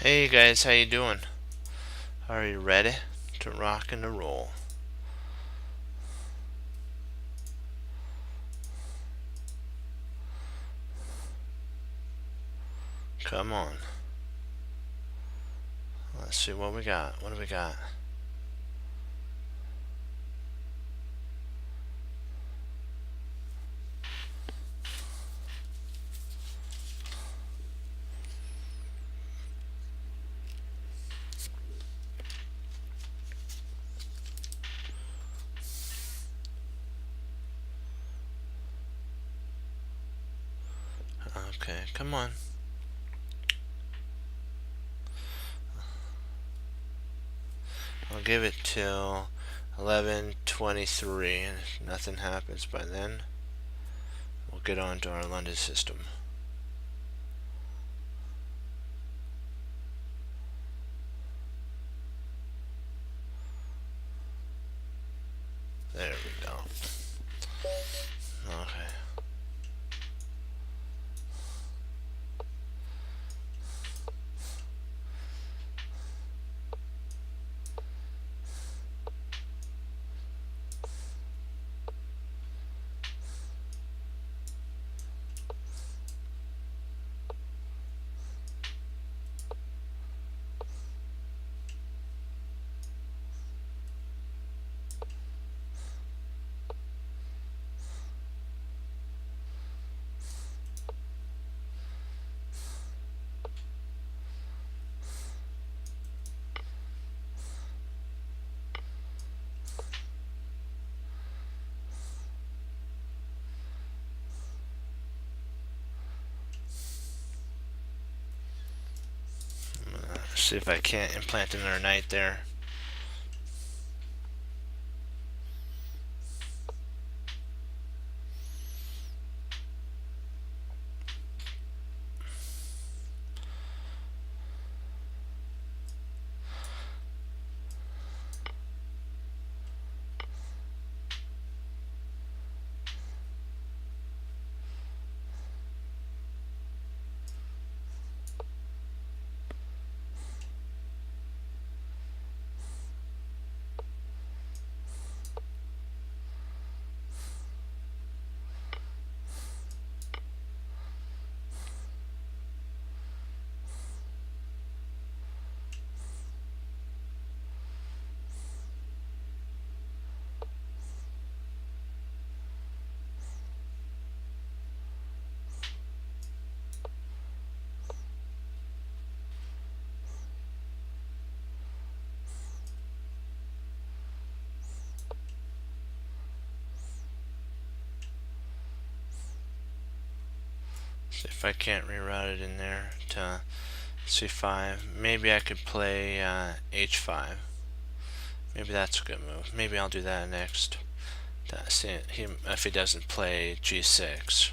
Hey guys, how you doing? Are you ready to rock and to roll? Come on. Let's see what we got. What do we got? Okay, come on. I'll give it till 11:23, and if nothing happens by then, we'll get on to our London system. There we go. Okay. See if I can't implant another knight there. See if I can't reroute it in there to c5. Maybe I could play h5. Maybe that's a good move. Maybe I'll do that next. See if he doesn't play g6.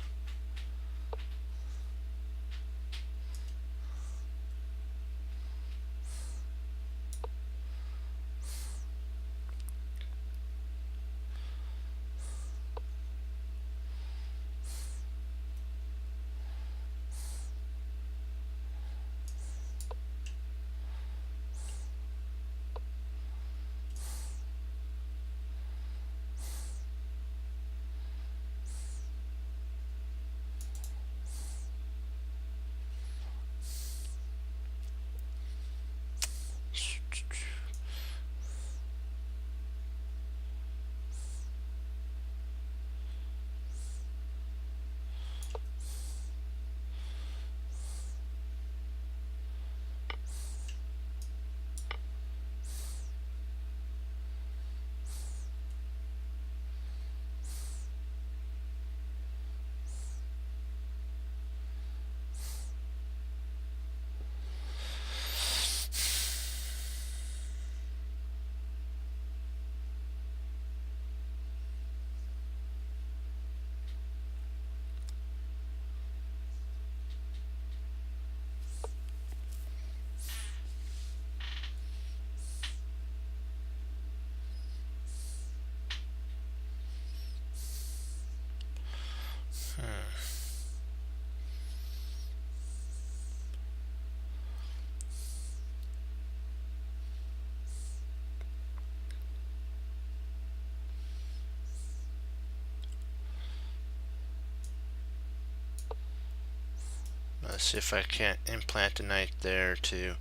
Let's see if I can't implant a knight there to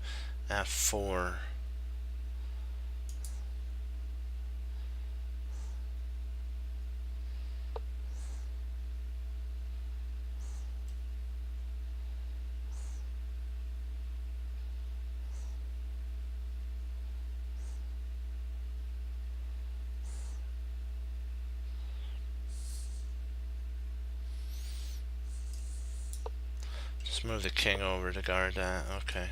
f4. Just move the king over to guard that. Okay.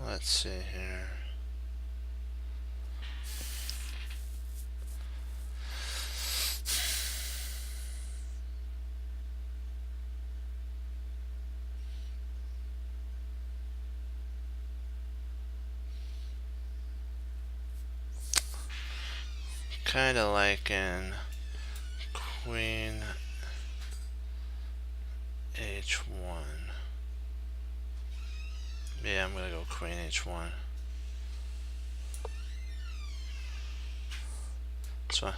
Let's see here. Kind of like in Queen H1. Yeah, I'm gonna go Queen H1. So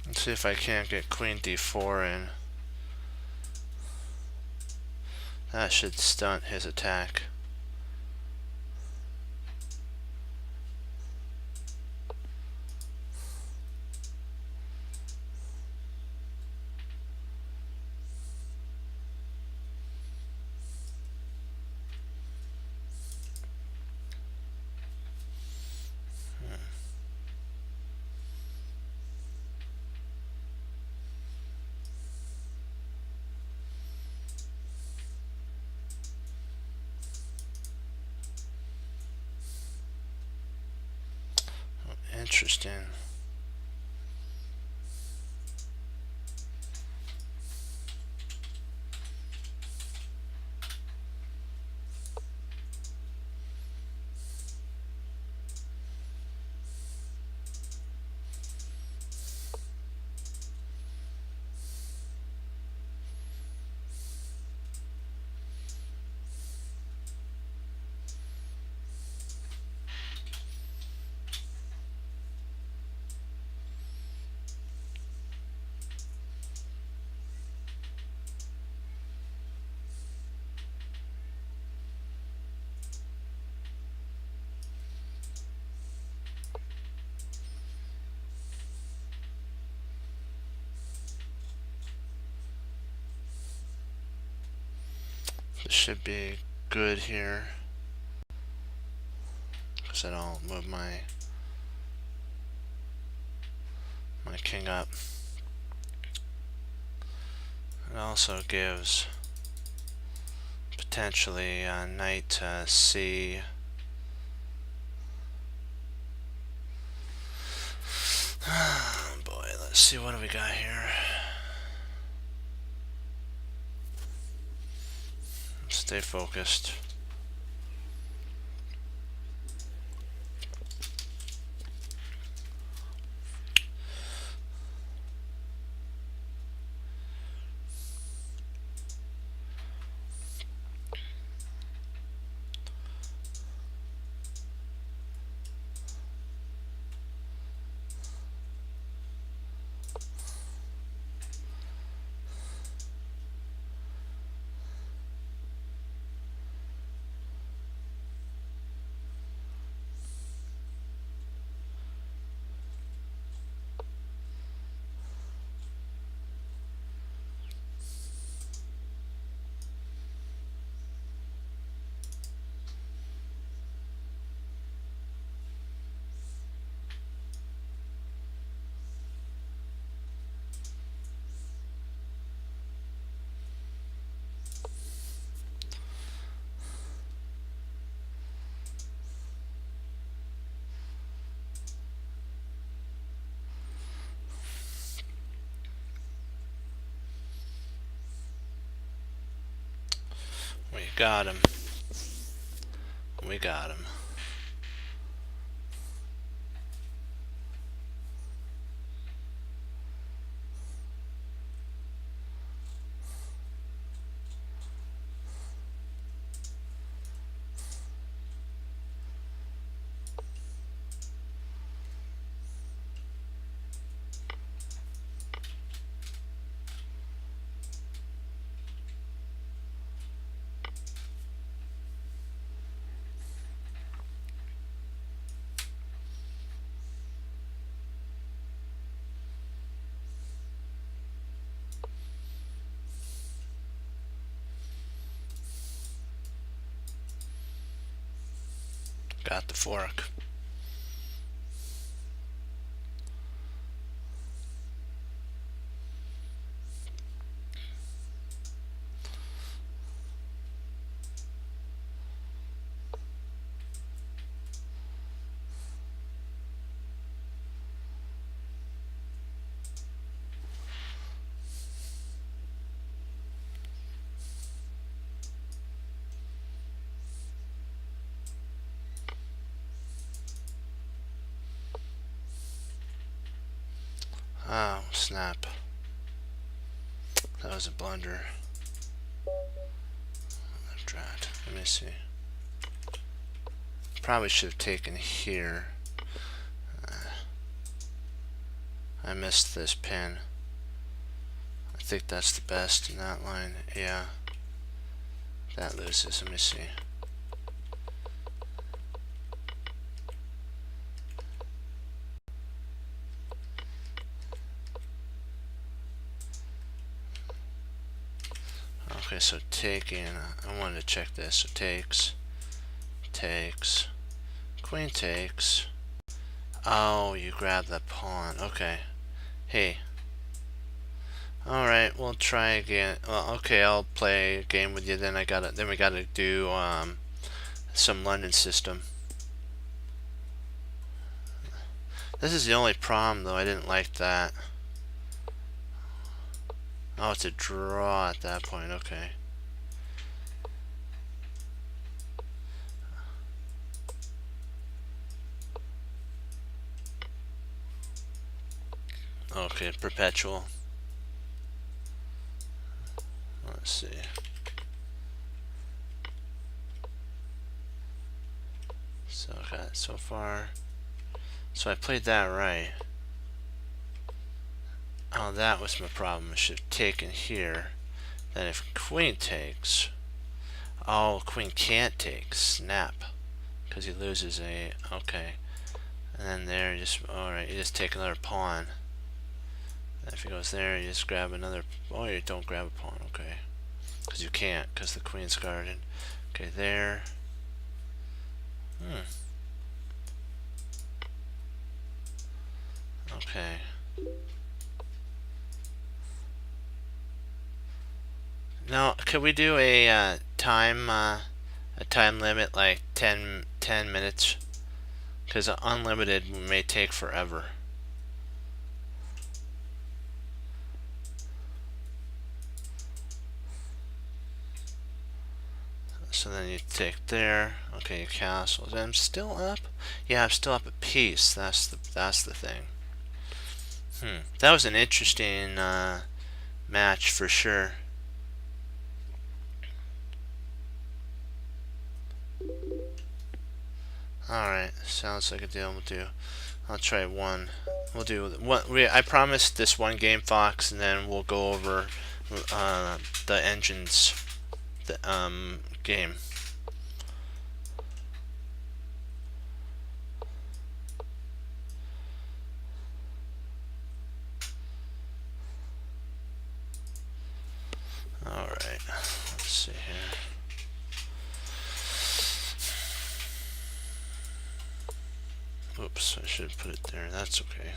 let's see if I can't get Queen D4 in. That should stunt his attack. Interesting. This should be good here, because I don't move my king up. It also gives potentially knight to C. Oh boy, let's see, what do we got here? Stay focused. We got him. We got him. Got the fork. Oh, snap. That was a blunder. Let me see. Probably should have taken here. I missed this pin. I think that's the best in that line. Yeah. That loses. Let me see. Okay, so taking, I wanted to check this. So takes, queen takes. Oh, you grab that pawn. Okay. Hey. Alright, we'll try again. Well, okay, I'll play a game with you. Then we gotta do some London system. This is the only problem, though. I didn't like that. Oh, it's a draw at that point. Okay. Okay, perpetual. Let's see. So got so far. So I played that right. Oh, that was my problem. I should have taken here. Then if queen takes. Oh, queen can't take. Snap. Because he loses a. Okay. And then there, you just. Alright, you just take another pawn. And if he goes there, you just grab another. Oh, you don't grab a pawn. Okay. Because you can't. Because the queen's guarded. Okay, there. Okay. Now, could we do a time limit like 10 minutes? Because unlimited may take forever. So then you take there. Okay, you cancel. I'm still up. Yeah, I'm still up a piece. That's the thing. That was an interesting match for sure. Alright, sounds like a deal. I'll try one. We'll do one. I promised this one game, Fox, and then we'll go over the engines game. Alright, let's see here. Oops, I should put it there. That's okay.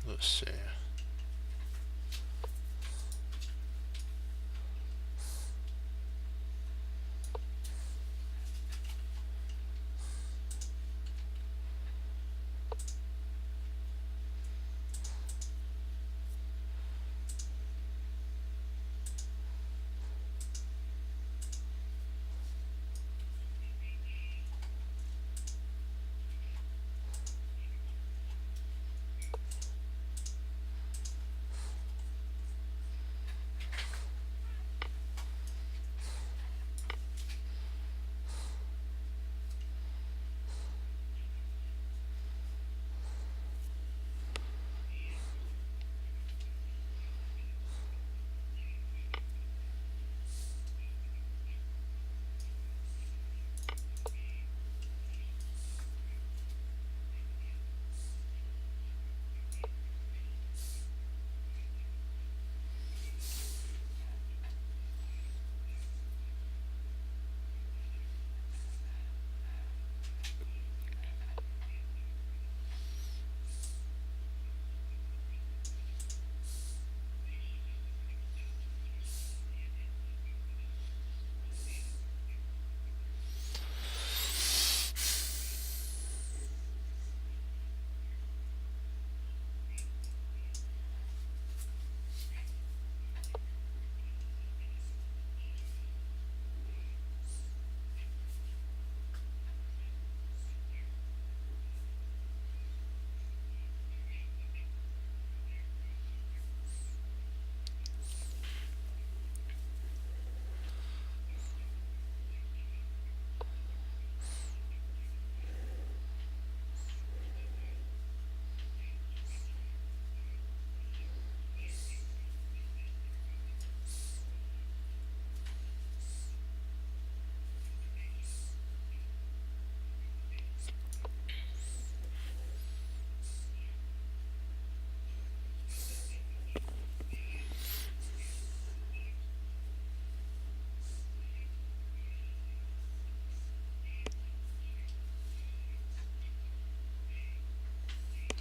Let's see.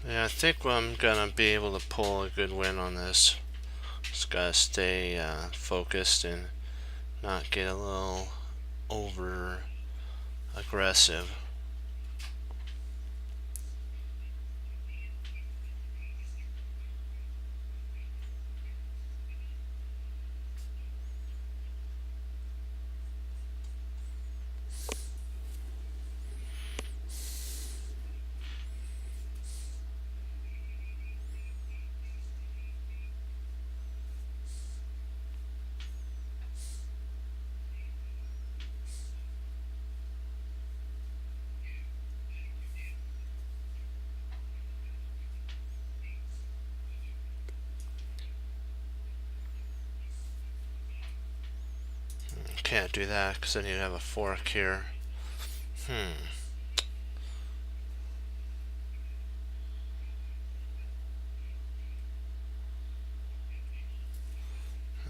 Yeah, I think I'm gonna be able to pull a good win on this. Just gotta stay focused and not get a little over aggressive. can't do that because I need to have a fork here.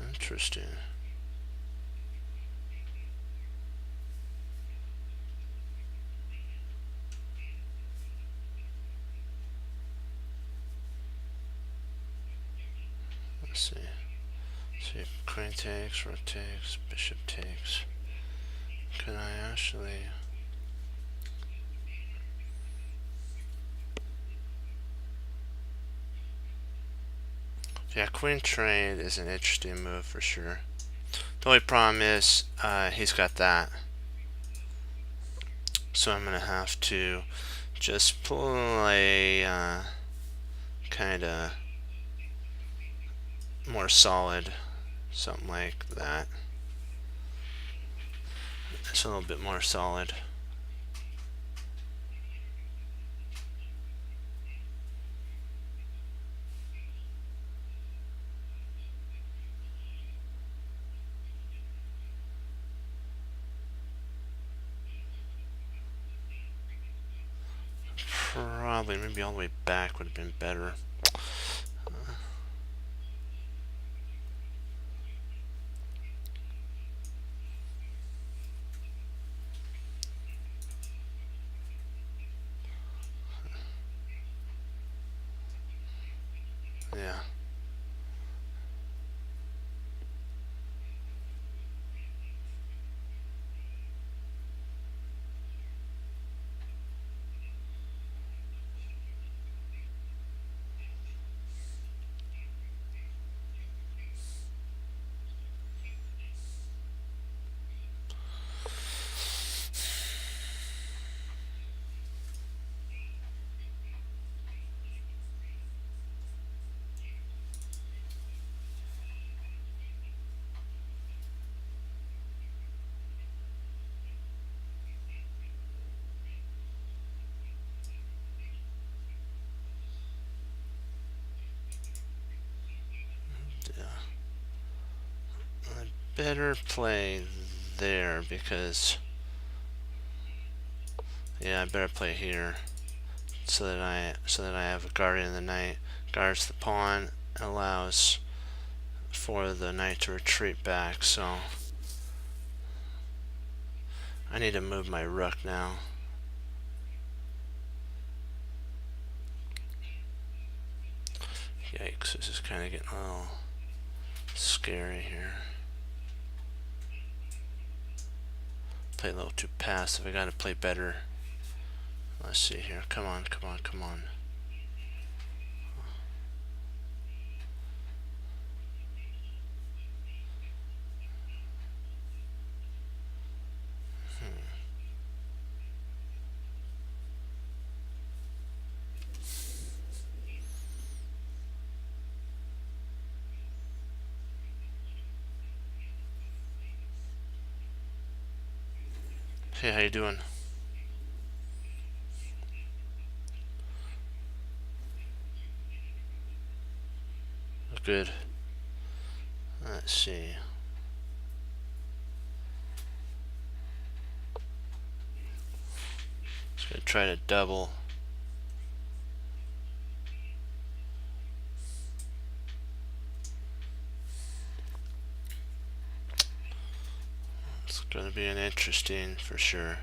Interesting. Let's see. See, queen takes, rook takes, bishop takes. Can I actually... Yeah, queen trade is an interesting move for sure. The only problem is he's got that. So I'm going to have to just play kind of more solid. Something like that. It's a little bit more solid. Probably, maybe all the way back would have been better. Yeah. Better play there because I better play here so that I have a guardian of the knight, guards the pawn, allows for the knight to retreat back. So I need to move my rook now. Yikes, this is kind of getting a little scary here. Play a little too passive. I gotta play better. Let's see here. Come on, come on, come on. Hey, how you doing? Good. Let's see. Just gonna try to double. It's gonna be an interesting for sure.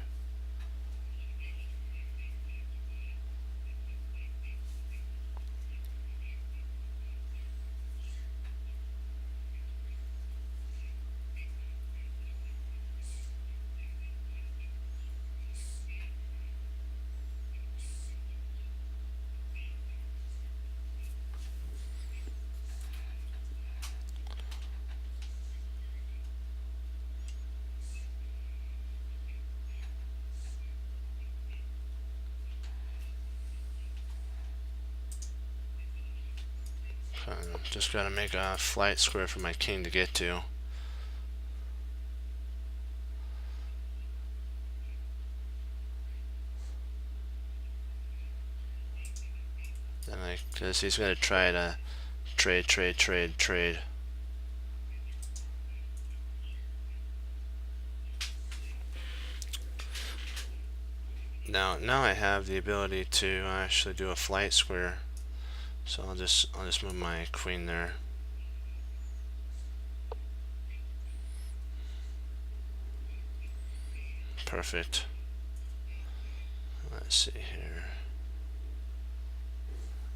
Just gotta make a flight square for my king to get to. And like, cause he's gonna try to trade. Now I have the ability to actually do a flight square. So I'll just move my queen there. Perfect. Let's see here.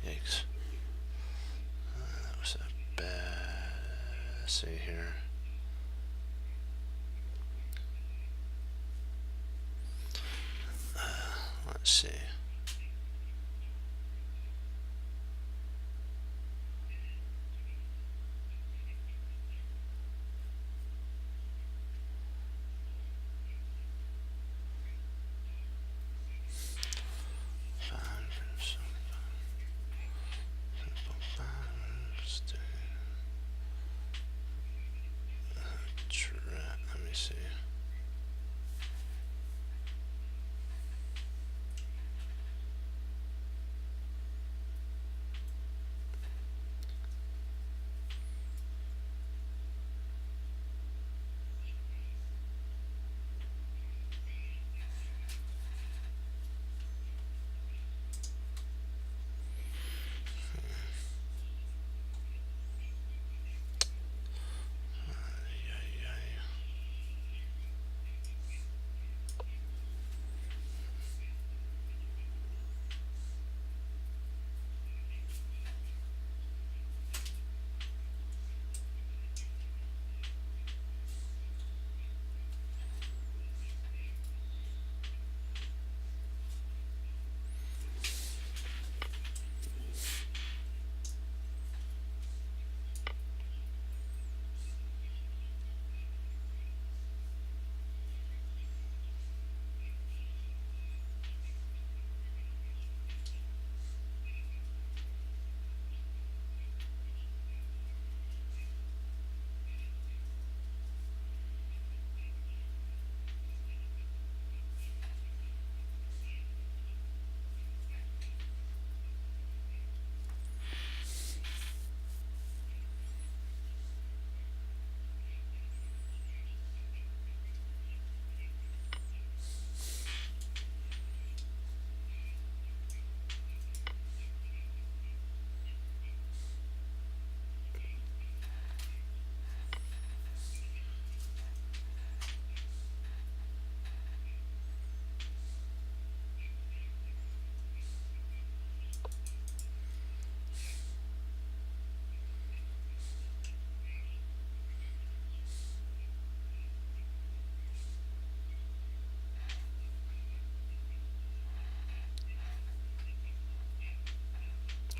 Yikes. That was a bad. Let's see here. Let's see. Let me see.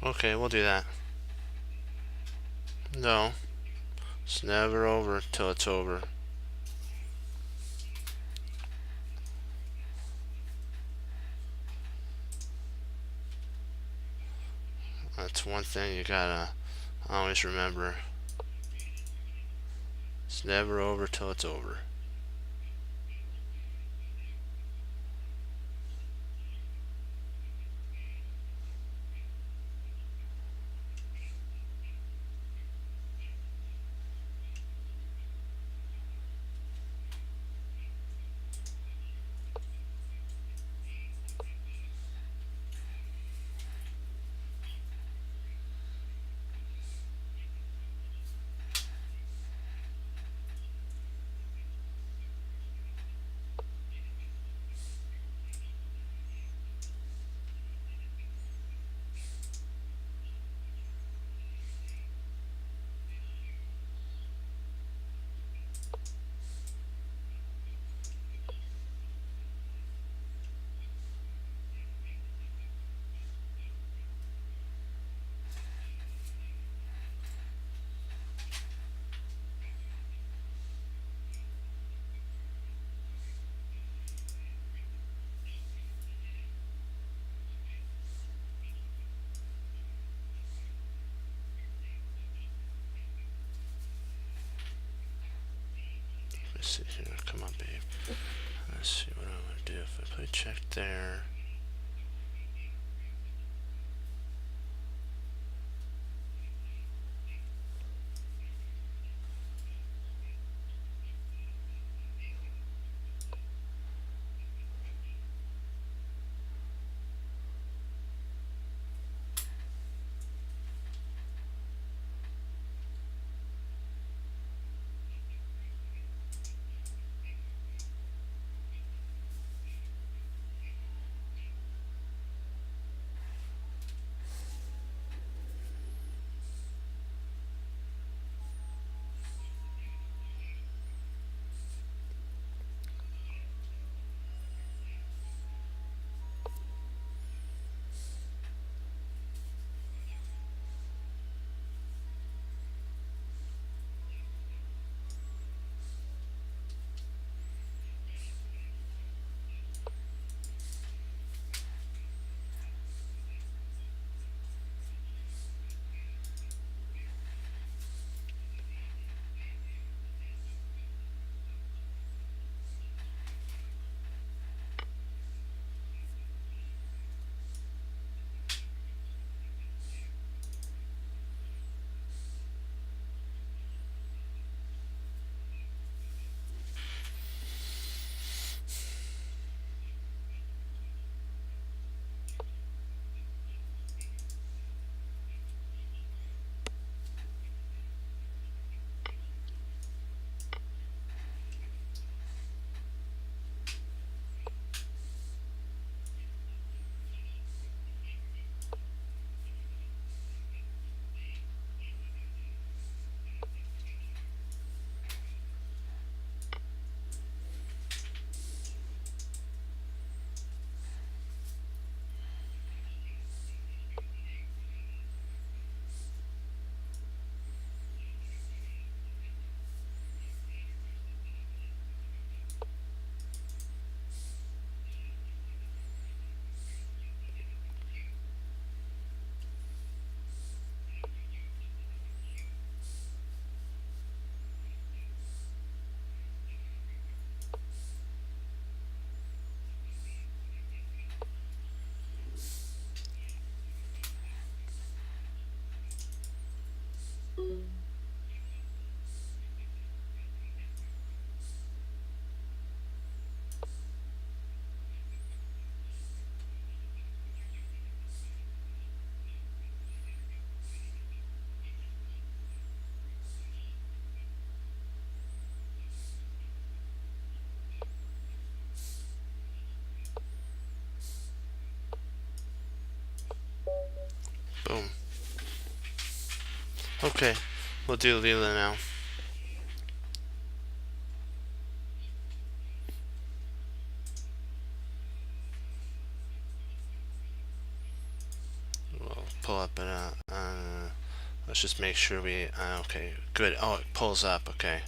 Okay, we'll do that. No, it's never over till it's over. That's one thing you gotta always remember. It's never over till it's over. Let's see here. Come on, babe. Let's see what I'm gonna do. If I play check there. Boom. Okay, we'll do Leela now. We'll pull up and let's just make sure we okay, good. Oh, it pulls up. Okay.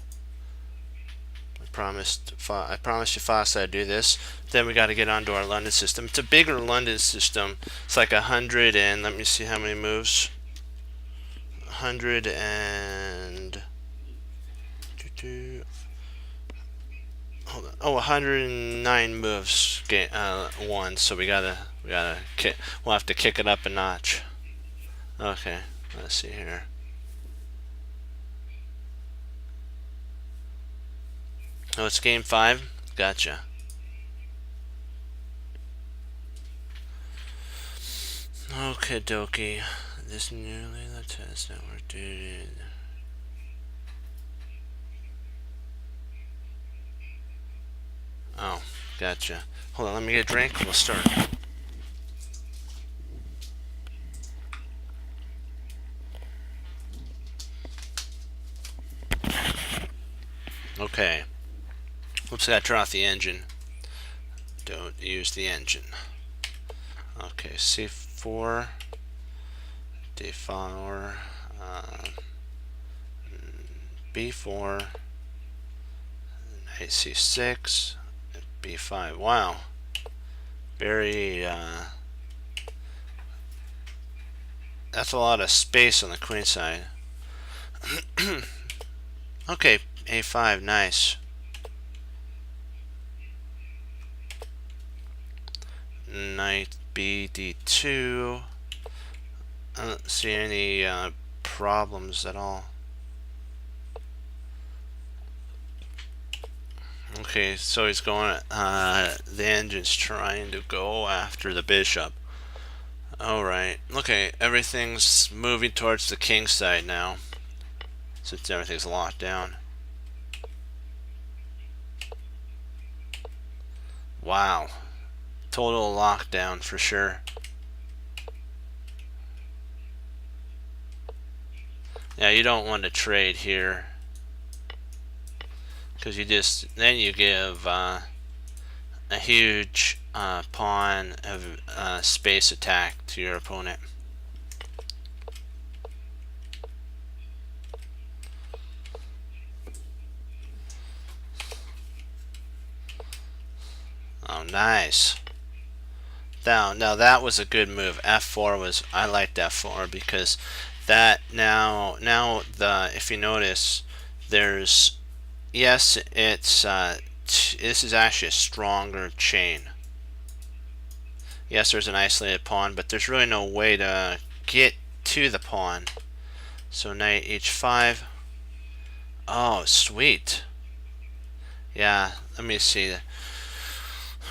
I promised you fast I'd do this. Then we got to get onto our London system. It's a bigger London system. It's like 100 and let me see how many moves. 100 and hold on. Oh, 109 moves. One. So we'll have to kick it up a notch. Okay. Let's see here. Oh, it's game 5. Gotcha. Okay, dokie. This nearly the test network, dude. Oh, gotcha. Hold on, let me get a drink. We'll start. Okay. Oops, I gotta turn off the engine. Don't use the engine. Okay, C4, D4, B4, knight C6, B5. Wow. Very, that's a lot of space on the queen side. Okay, A5, nice. Knight B, D2. I don't see any problems at all. Okay, so he's going, the engine's trying to go after the bishop. Alright, okay, everything's moving towards the king side now, since everything's locked down. Wow, total lockdown for sure. Yeah, you don't want to trade here, because then you give a huge pawn of space attack to your opponent. Oh, nice. Now that was a good move. F4 was, I liked F4 because that now if you notice, there's, yes, it's this is actually a stronger chain. Yes, there's an isolated pawn, but there's really no way to get to the pawn. So knight h5. Oh, sweet. Yeah, let me see.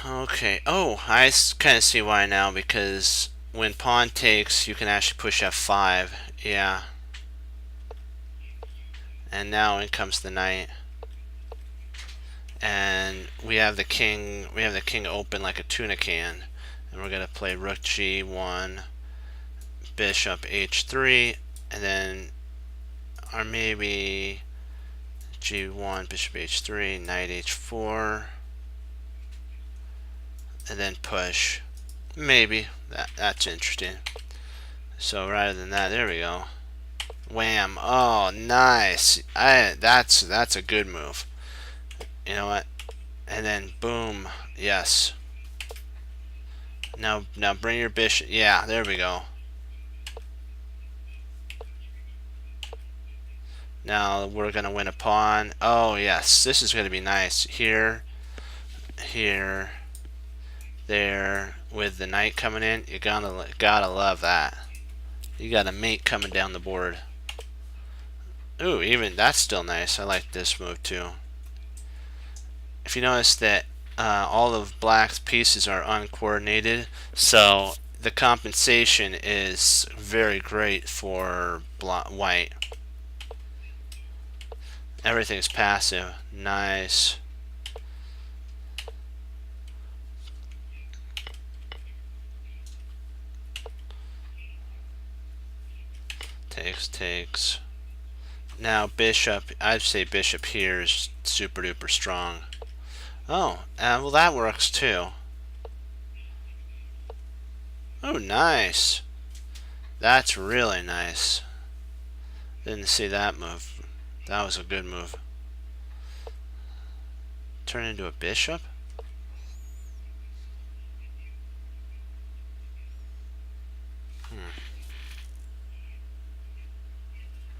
Okay. Oh, I kind of see why now, because when pawn takes, you can actually push f5. Yeah. And now in comes the knight. And we have the king open like a tuna can. And we're going to play rook g1, bishop h3, and then, or maybe g1, bishop h3, knight h4, and then push. Maybe. That's interesting. So rather than that, there we go. Wham. Oh, nice. That's a good move. You know what? And then boom. Yes. Now bring your bishop. Yeah, there we go. Now we're going to win a pawn. Oh, yes. This is going to be nice. Here, there, with the knight coming in. You gotta love that. You got a mate coming down the board. Ooh, even that's still nice. I like this move too. If you notice that all of black's pieces are uncoordinated, so the compensation is very great for white. Everything's passive. Nice. takes. Now bishop, I'd say bishop here is super duper strong. Oh, well that works too. Oh, nice. That's really nice. Didn't see that move. That was a good move. Turn into a bishop?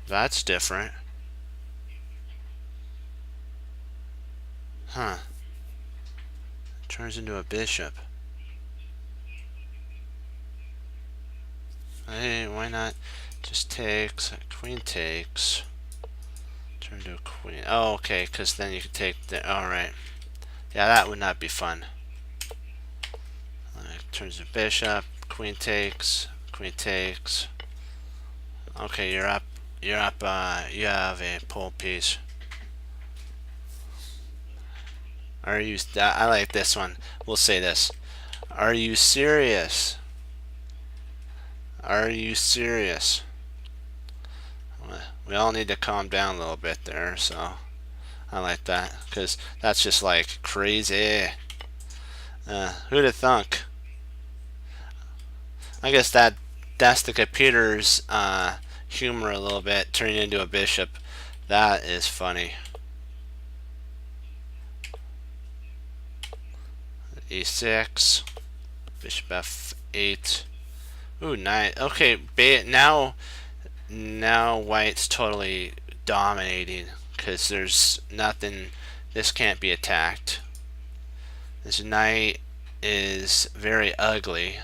That's different. Huh. Turns into a bishop. Hey, why not? Just takes. Queen takes. Turn to a queen. Oh, okay, because then you can take the. Alright. Yeah, that would not be fun. Turns to bishop. Queen takes. Queen takes. Okay, you're up. You're up. You have a pole piece. Are you? I like this one. We'll say this. Are you serious? Are you serious? We all need to calm down a little bit there, so I like that because that's just like crazy. Who'd have thunk? I guess that's the computer's humor a little bit, turning into a bishop. That is funny. E6, bishop f8. Ooh, nice. Okay, now white's totally dominating because there's nothing. This can't be attacked. This knight is very ugly.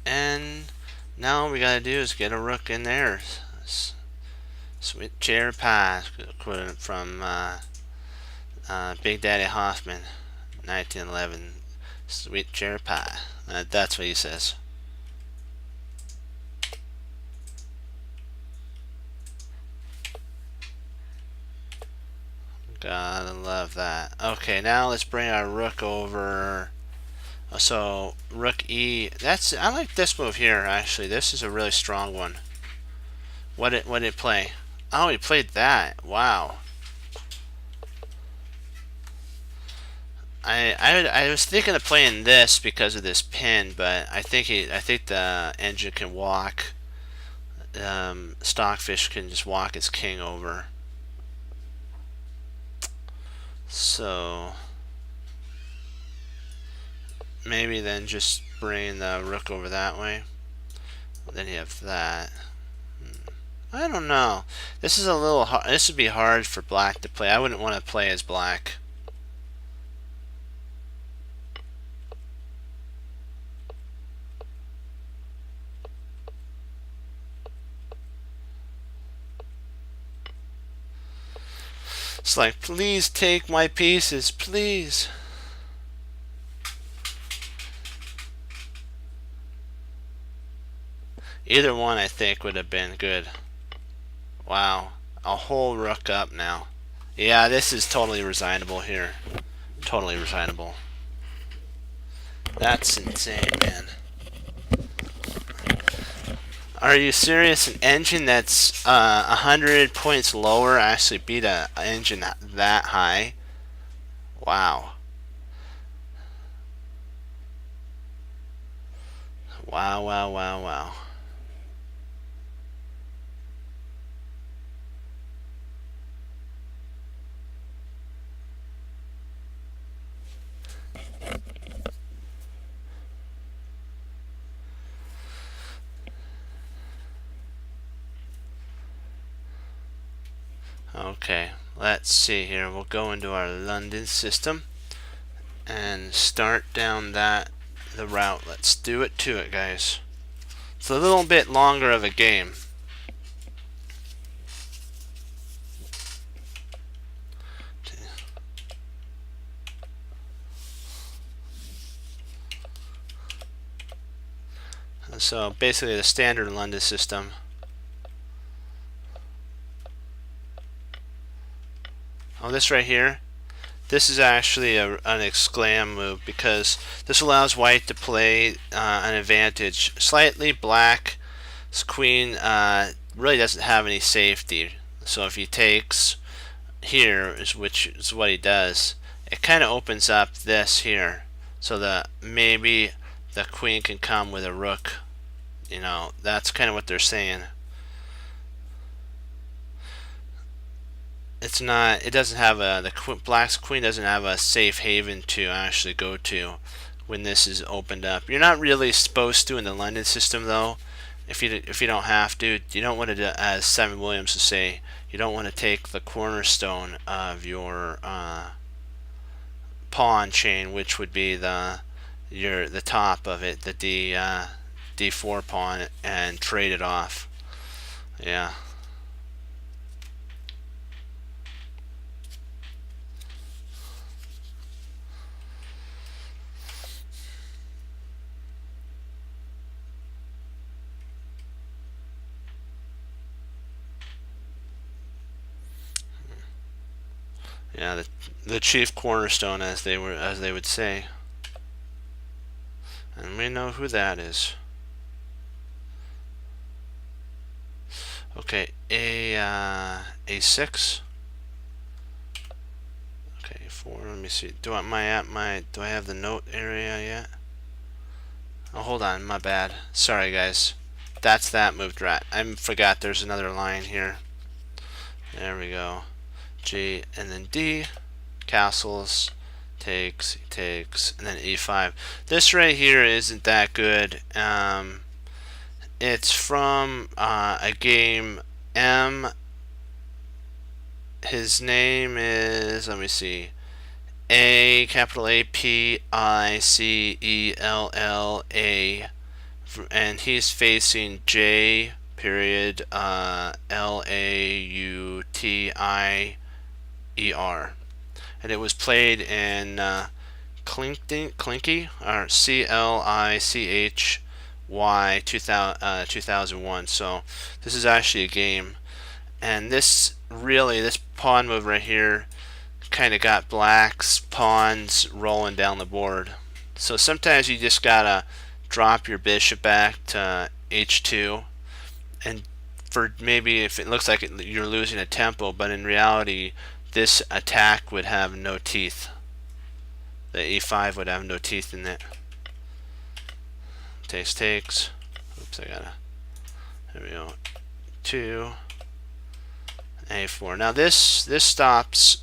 And now all we gotta do is get a rook in there. Sweet cherry pie, quoted from Big Daddy Hoffman, 1911. Sweet cherry pie. That's what he says. Gotta love that. Okay, now let's bring our rook over. So rook e. I like this move here. Actually, this is a really strong one. What did it play? Oh, he played that. Wow. I was thinking of playing this because of this pin, but I think the engine can walk. Stockfish can just walk his king over. So maybe then just bring the rook over that way. Then you have that. I don't know. This is a little hard. This would be hard for black to play. I wouldn't want to play as black. It's like, please take my pieces, please. Either one, I think, would have been good. Wow, a whole rook up now. Yeah, this is totally resignable here. Totally resignable. That's insane, man. Are you serious? An engine that's 100 points lower actually beat an engine that high? Wow. Wow, wow, wow, wow. Okay, let's see here. We'll go into our London system and start down the route. Let's do it to it, guys. It's a little bit longer of a game. So basically the standard London system. Oh, this right here, this is actually an exclam move because this allows white to play an advantage. Slightly black This queen really doesn't have any safety. So if he takes here, which is what he does, it kind of opens up this here, so that maybe the queen can come with a rook. You know, that's kind of what they're saying. It's not. It doesn't have black's queen doesn't have a safe haven to actually go to when this is opened up. You're not really supposed to in the London system though. If you don't have to, you don't want to, as Simon Williams would say, you don't want to take the cornerstone of your pawn chain, which would be the top of it, the D4 pawn, and trade it off. Yeah. Yeah, the chief cornerstone, as they would say, and we know who that is. Okay, A6. Okay, 4. Let me see. Do I have the note area yet? Oh, hold on, my bad. Sorry, guys. That's that moved right. I forgot there's another line here. There we go. G and then D, castles, takes, and then E5. This right here isn't that good. It's from a game M. His name is, let me see, capital APICELLA, and he's facing J period LAUTIER, and it was played in Clinky or CLICHY 2001. So this is actually a game, and this pawn move right here kind of got black's pawns rolling down the board. So sometimes you just gotta drop your bishop back to h2, and for maybe if it looks like you're losing a tempo, but in reality this attack would have no teeth. The e5 would have no teeth in it. Takes. Oops, there we go. 2, a4. Now this stops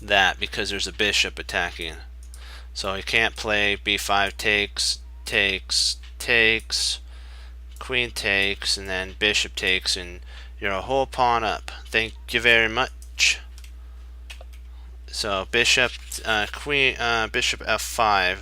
that because there's a bishop attacking. So he can't play b5 takes, queen takes, and then bishop takes, and you're a whole pawn up. Thank you very much. So bishop bishop f5.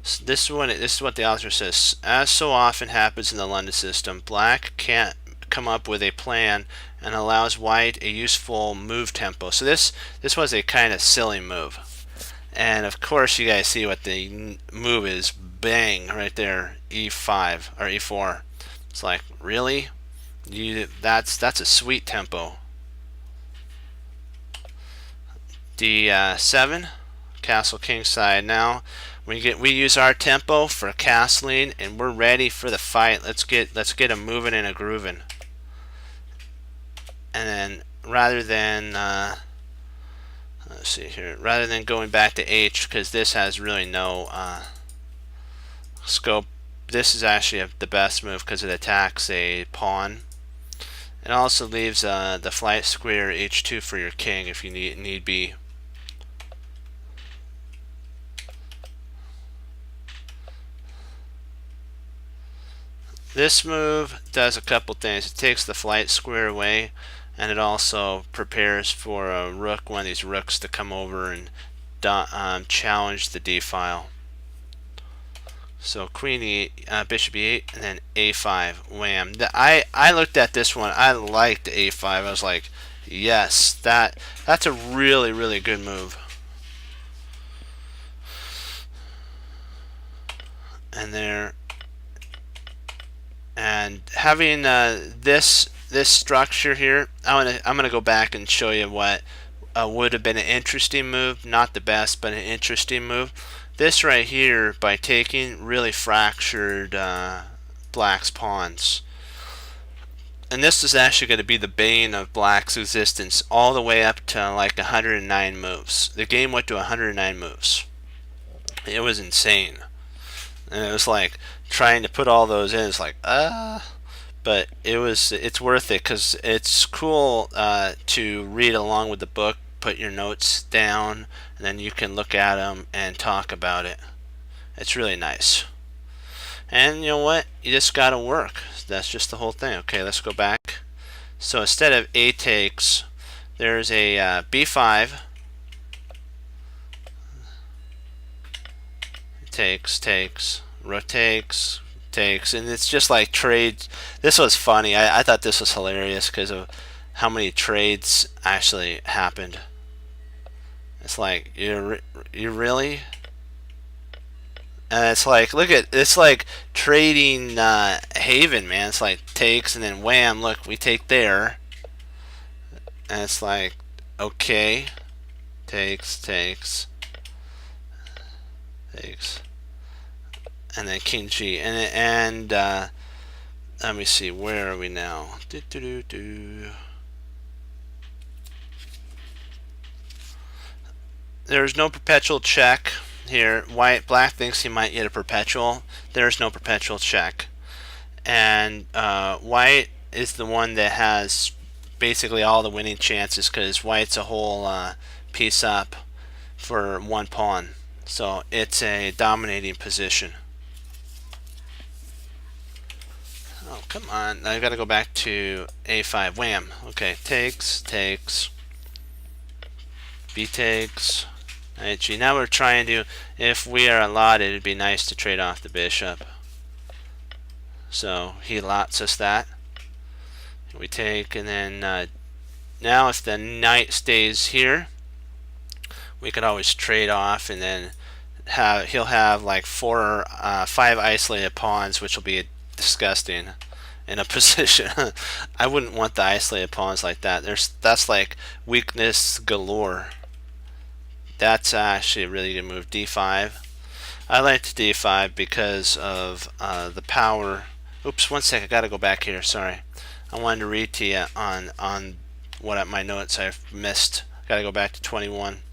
So this is what the author says. As so often happens in the London system, black can't come up with a plan and allows white a useful move tempo. So this was a kind of silly move. And of course you guys see what the move is. Bang, right there, e5 or e4. It's like, really? That's a sweet tempo. D7, castle kingside. Now we use our tempo for castling, and we're ready for the fight. Let's get them moving and a grooving. And then rather than let's see here, rather than going back to H, because this has really no scope, this is actually the best move because it attacks a pawn. It also leaves the flight square H2 for your king if you need be. This move does a couple things. It takes the flight square away, and it also prepares for a rook, one of these rooks, to come over and challenge the d file. So queen bishop e8, and then a5. Wham! I looked at this one. I liked a5. I was like, yes, that's a really good move. And there. And having this structure here, I'm gonna go back and show you what would have been an interesting move. Not the best, but an interesting move. This right here, by taking, really fractured black's pawns. And this is actually going to be the bane of black's existence all the way up to like 109 moves. The game went to 109 moves. It was insane. And it was like trying to put all those in. It's like, but it's worth it because it's cool to read along with the book, put your notes down, and then you can look at them and talk about it. It's really nice. And you know what? You just gotta work. That's just the whole thing. Okay, let's go back. So instead of A takes, there's a B5. Takes, rotates, takes, and it's just like trades. This was funny. I thought this was hilarious because of how many trades actually happened. It's like you really. And it's like, look at, it's like trading Haven, man. It's like takes and then wham, look, we take there. And it's like, okay, takes, and then King G. And let me see, where are we now? There's no perpetual check here. Black thinks he might get a perpetual. There's no perpetual check, and white is the one that has basically all the winning chances because white's a whole piece up for one pawn, so it's a dominating position. Oh, come on, I gotta go back to A5. Wham. Okay, takes, B takes. Alright, now we're trying to, if we are allotted, it'd be nice to trade off the bishop. So he allots us that. We take, and then now if the knight stays here, we could always trade off, and then he'll have like 5 isolated pawns, which will be disgusting in a position. I wouldn't want the isolated pawns like that. That's like weakness galore. That's actually a really good move. D5. I like D5 because of the power. Oops, one sec. I gotta go back here. Sorry. I wanted to read to you on what my notes I've missed. Gotta go back to 21.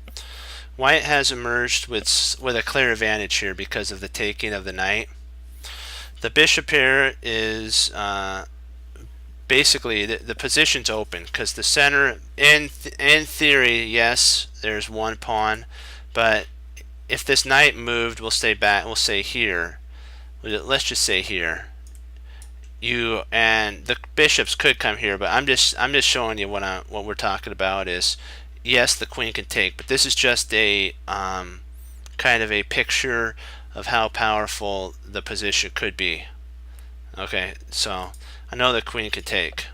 White has emerged with a clear advantage here because of the taking of the knight. The bishop here is basically the position's open because the center, in theory, yes, there's one pawn, but if this knight moved, we'll stay back. We'll say here. Let's just say here. You and the bishops could come here, but I'm just showing you what we're talking about is, yes, the queen can take, but this is just a kind of a picture of how powerful the position could be. Okay, so I know the queen can take.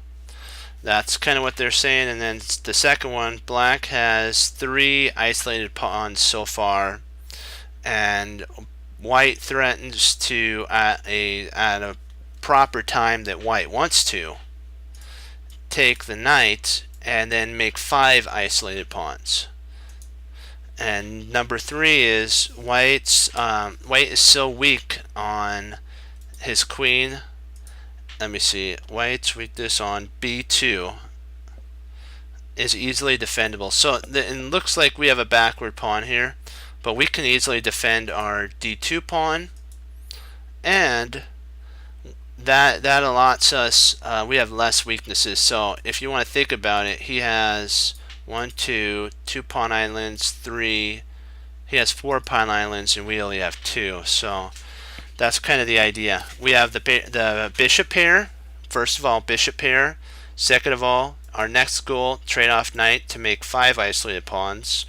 That's kind of what they're saying. And then the second one, black has 3 isolated pawns so far, and white threatens to at a proper time that white wants to take the knight and then make 5 isolated pawns. And number 3 is white is so weak on his queen. Let me see. White's weakness on B2 is easily defendable. So it looks like we have a backward pawn here, but we can easily defend our D2 pawn, and that allots us. We have less weaknesses. So if you want to think about it, he has 2 pawn islands, 3. He has 4 pawn islands, and we only have 2. So that's kind of the idea. We have the bishop pair. First of all, bishop pair. Second of all, our next goal, trade off knight to make 5 isolated pawns.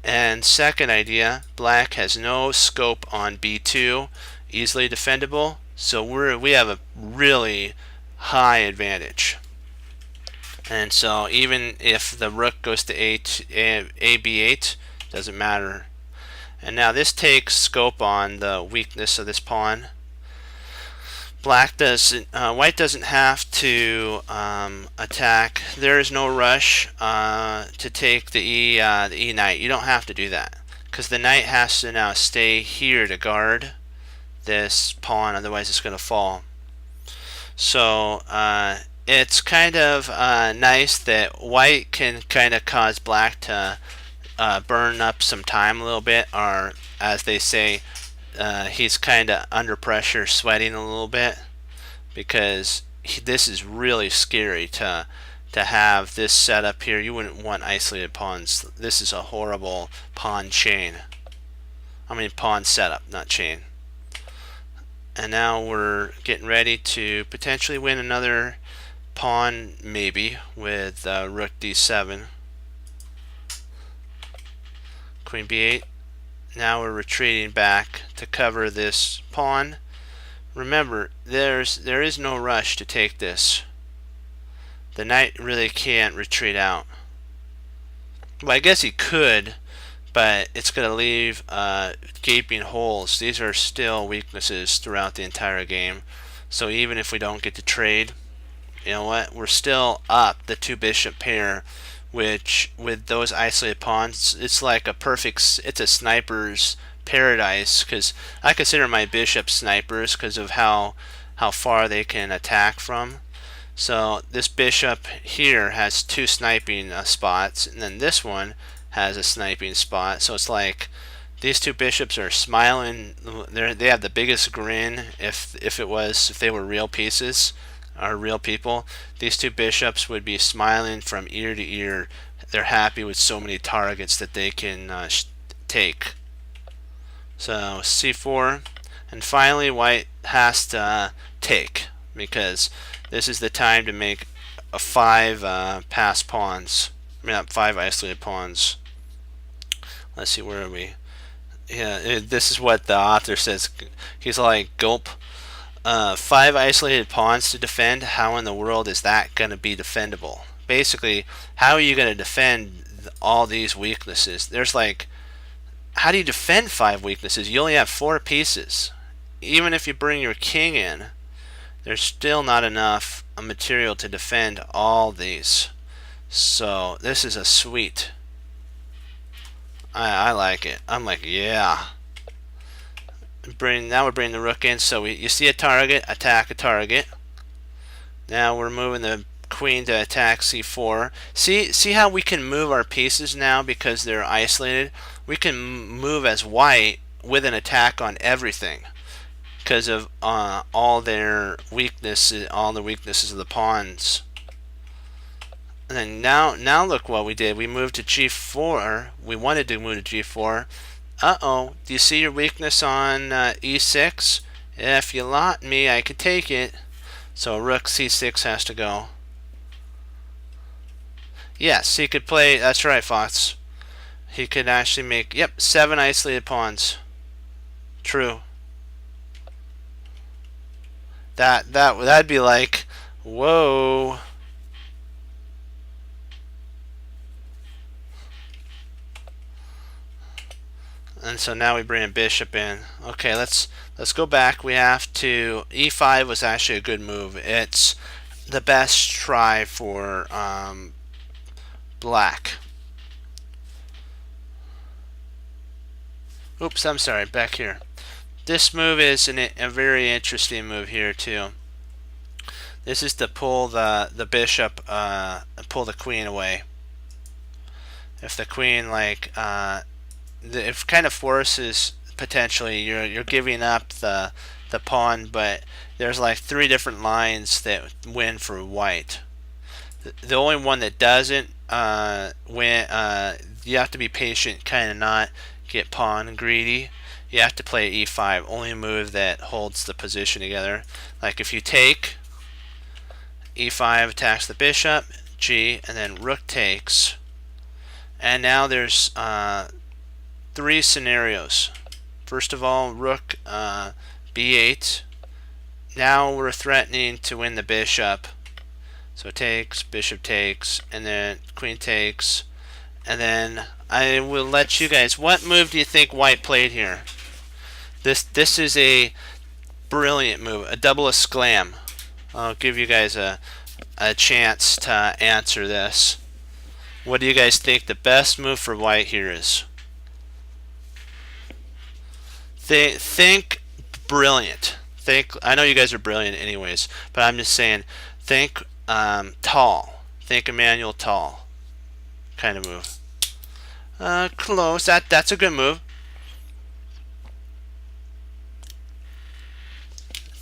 And second idea, black has no scope on B2, easily defendable. So we have a really high advantage. And so even if the rook goes to AB8, doesn't matter. And now this takes scope on the weakness of this pawn. White doesn't have to attack. There is no rush to take the E knight. You don't have to do that because the knight has to now stay here to guard this pawn, otherwise it's going to fall. So it's kind of nice that white can kind of cause black to burn up some time a little bit, or as they say, he's kind of under pressure, sweating a little bit, because this is really scary to have this setup here. You wouldn't want isolated pawns. This is a horrible pawn chain. I mean pawn setup, not chain. And now we're getting ready to potentially win another pawn, maybe, with rook d7. Queen b8. Now we're retreating back to cover this pawn. Remember, there is no rush to take this. The knight really can't retreat out. Well, I guess he could, but it's going to leave gaping holes. These are still weaknesses throughout the entire game. So even if we don't get to trade, you know what? We're still up the two bishop pair, which with those isolated pawns, it's like a perfect, it's a sniper's paradise, because I consider my bishops snipers because of how far they can attack from. So this bishop here has two sniping spots, and then this one has a sniping spot. So it's like these two bishops are smiling. They have the biggest grin if they were real pieces or real people. These two bishops would be smiling from ear to ear. They're happy with so many targets that they can take. So c4, and finally white has to take, because this is the time to make a 5 pass pawns. I mean, not 5 isolated pawns. Let's see, where are we? Yeah, this is what the author says. He's like, gulp. 5 isolated pawns to defend. How in the world is that going to be defendable? Basically, how are you going to defend all these weaknesses? There's like, how do you defend 5 weaknesses? You only have 4 pieces. Even if you bring your king in, there's still not enough material to defend all these. So this is a sweet. I like it. I'm like, yeah. Now we're bringing the rook in. So you see a target, attack a target. Now we're moving the queen to attack c4. See how we can move our pieces now because they're isolated? We can move as white with an attack on everything because of all their weaknesses, all the weaknesses of the pawns. And then now look what we did. We moved to g4. We wanted to move to g4. Uh-oh. Do you see your weakness on e6? If you lot me, I could take it. So rook c6 has to go. Yes, he could play. That's right, Fox. He could actually make, yep, 7 isolated pawns. True. That'd be like, whoa. And so now we bring a bishop in. Okay, let's go back. We have to, e5 was actually a good move. It's the best try for black. Oops, I'm sorry, back here. This move is a very interesting move here too. This is to pull the bishop, pull the queen away. If the queen like it kind of forces, potentially you're giving up the pawn, but there's like 3 different lines that win for white. The only one that doesn't win, you have to be patient, kind of not get pawn greedy. You have to play e5, only a move that holds the position together. Like if you take, e5 attacks the bishop, g, and then rook takes. And now there's 3 scenarios. First of all, rook b8. Now we're threatening to win the bishop. So takes, bishop takes, and then queen takes. And then I will let you guys, what move do you think white played here? This is a brilliant move, a double esclam. I'll give you guys a chance to answer this. What do you guys think the best move for white here is? Think brilliant. think, I know you guys are brilliant anyways, but I'm just saying, think tall. Think Emmanuel Tall kind of move. Close. That's a good move.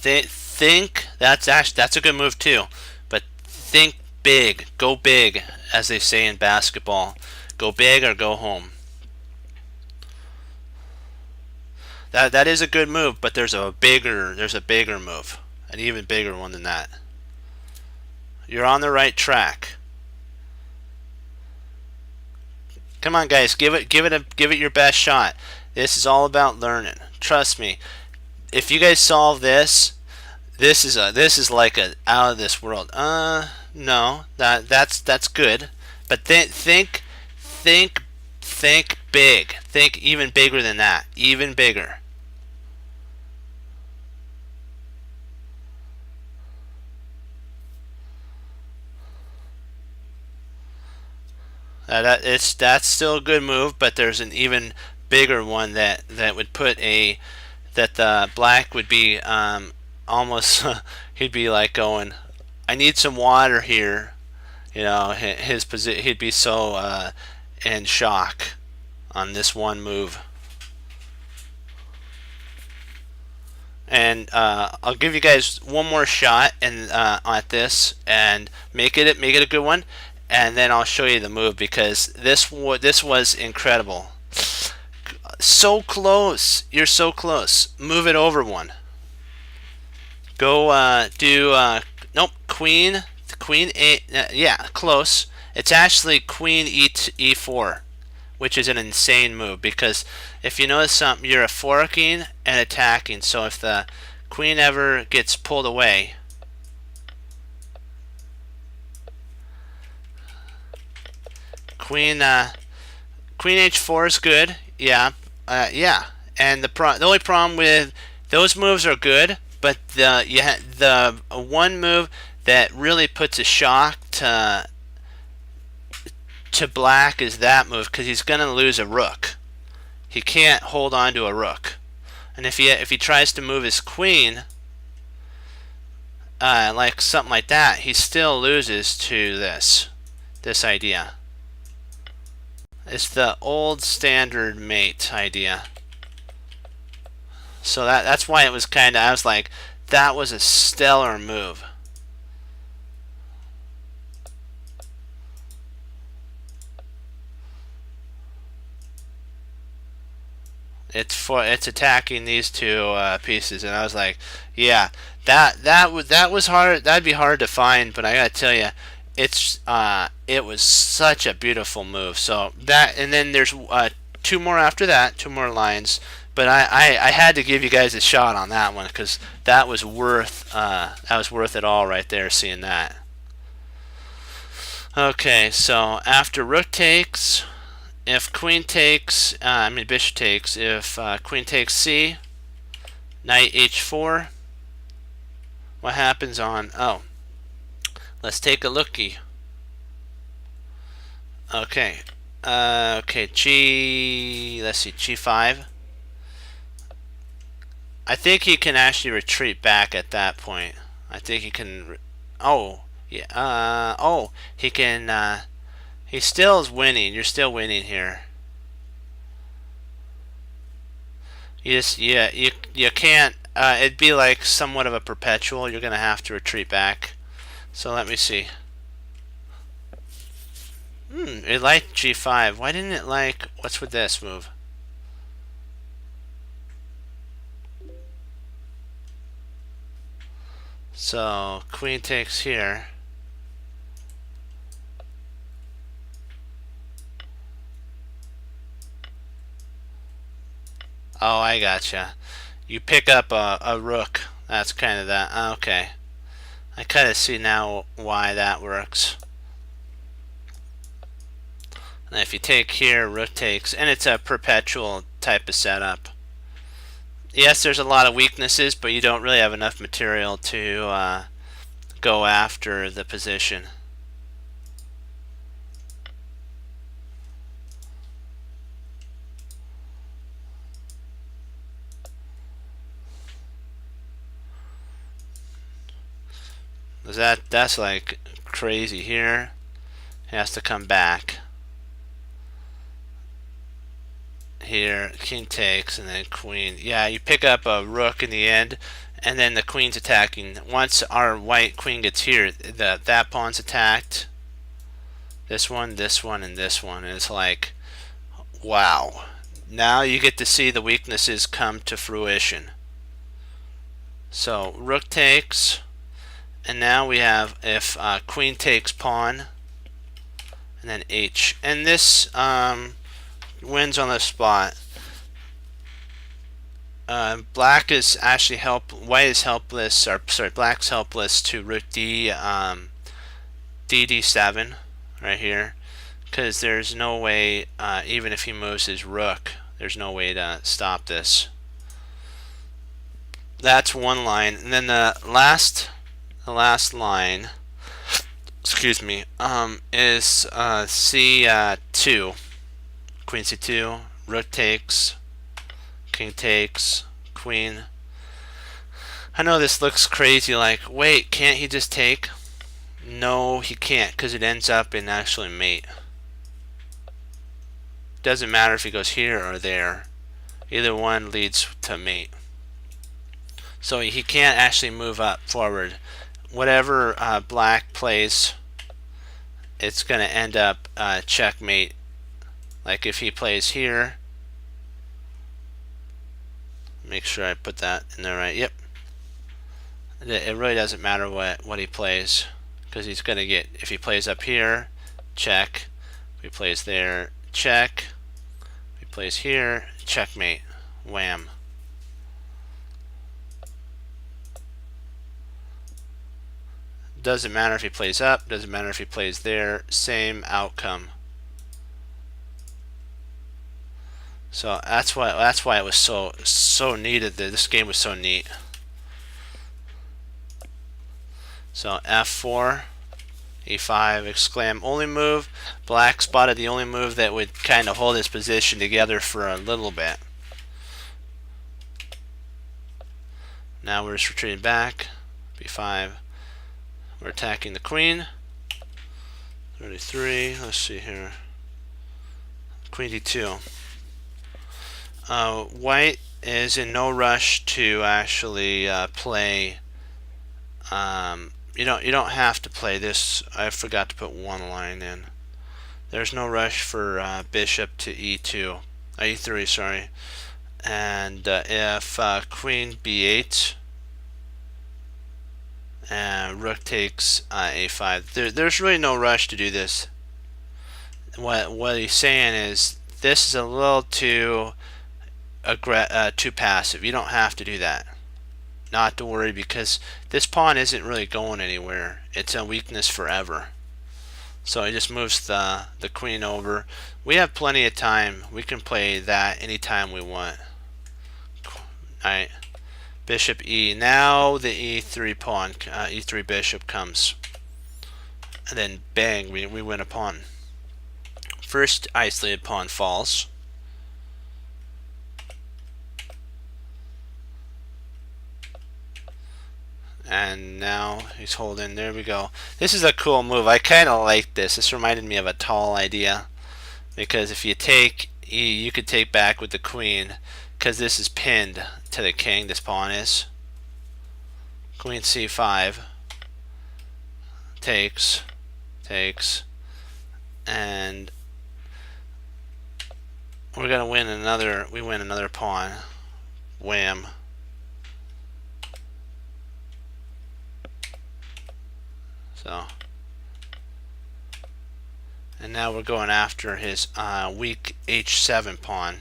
Think that's a good move too, but think big. Go big, as they say in basketball. Go big or go home. That is a good move, but there's a bigger move, an even bigger one than that. You're on the right track. Come on, guys, give it your best shot. This is all about learning. Trust me. If you guys solve this, this is like a out of this world. No, that's good, but think big. Think even bigger than that. Even bigger. That's still a good move, but there's an even bigger one that would put that black would be almost he'd be like going, I need some water here. You know, his position, he'd be so in shock on this one move. And I'll give you guys one more shot and at this, and make it a good one, and then I'll show you the move, because this was incredible. So close. You're so close. Move it over one. Go do nope, queen a, yeah, close. It's actually queen e4, which is an insane move, because if you notice something, you're forking and attacking. So if the queen ever gets pulled away, queen h4 is good. Yeah, yeah. And the only problem with those moves are good, but the one move that really puts a shock to black is that move, because he's going to lose a rook. He can't hold on to a rook, and if he tries to move his queen, like something like that, he still loses to this idea. It's the old standard mate idea. So that's why it was kind of, I was like, that was a stellar move. It's attacking these two pieces, and I was like, yeah, that was hard. That'd be hard to find, but I gotta tell you, it was such a beautiful move. So that, and then there's two more after that, two more lines. But I had to give you guys a shot on that one, because that was worth it all right there, seeing that. Okay, so after rook takes, if queen takes, bishop takes, if queen takes c, knight h4, what happens on, oh, let's take a looky. Okay, let's see, g5. I think he can actually retreat back at that point. I think he can, oh, yeah, oh, he can, he still is winning. You're still winning here. Yeah, you can't, it'd be like somewhat of a perpetual. You're going to have to retreat back. So let me see. It liked g5. Why didn't it like, what's with this move? So queen takes here. Oh, I gotcha. You pick up a rook. That's kind of that. Okay. I kind of see now why that works. And if you take here, rook takes, and it's a perpetual type of setup. Yes, there's a lot of weaknesses, but you don't really have enough material to go after the position. That's like crazy here. He has to come back. Here, king takes, and then queen. Yeah, you pick up a rook in the end, and then the queen's attacking. Once our white queen gets here, that pawn's attacked. This one, and this one. And it's like, wow. Now you get to see the weaknesses come to fruition. So rook takes, and now we have if queen takes pawn, and then h. And this wins on the spot. Black is actually white is helpless, or sorry, black's helpless to rook d, d7 right here, because there's no way, even if he moves his rook, there's no way to stop this. That's one line, and then the last line, excuse me, is c2, queen c2, rook takes, king takes, queen. I know this looks crazy, like, wait, can't he just take? No, he can't, because it ends up in actually mate. Doesn't matter if he goes here or there. Either one leads to mate. So he can't actually move up forward. Whatever black plays, it's going to end up checkmate. Like if he plays here, make sure I put that in there right. Yep. It really doesn't matter what he plays, because he's going to get, if he plays up here, check. If he plays there, check. If he plays here, checkmate. Wham. Doesn't matter if he plays up, doesn't matter if he plays there, same outcome. So that's why it was so needed. This game was so neat. So f4, e5, exclaim only move. Black spotted the only move that would kind of hold his position together for a little bit. Now we're just retreating back. b5. We're attacking the queen. 33. Let's see here. Queen d2. White is in no rush to actually play. You don't have to play this. I forgot to put one line in. There's no rush for bishop to e2, e3. Sorry. And if queen b8. Rook takes a5. There's really no rush to do this. What he's saying is this is a little too passive. You don't have to do that. Not to worry, because this pawn isn't really going anywhere. It's a weakness forever. So he just moves the queen over. We have plenty of time. We can play that anytime we want. Alright. Bishop e. Now the e3 pawn, e3 bishop comes, and then bang, we win a pawn. First isolated pawn falls. And now he's holding. There we go. This is a cool move. I kind of like this. This reminded me of a tall idea, because if you take e, you could take back with the queen, because this is pinned to the king. This pawn is. Queen c5 takes, and we're gonna win another. We win another pawn. Wham. So, and now we're going after his weak h7 pawn.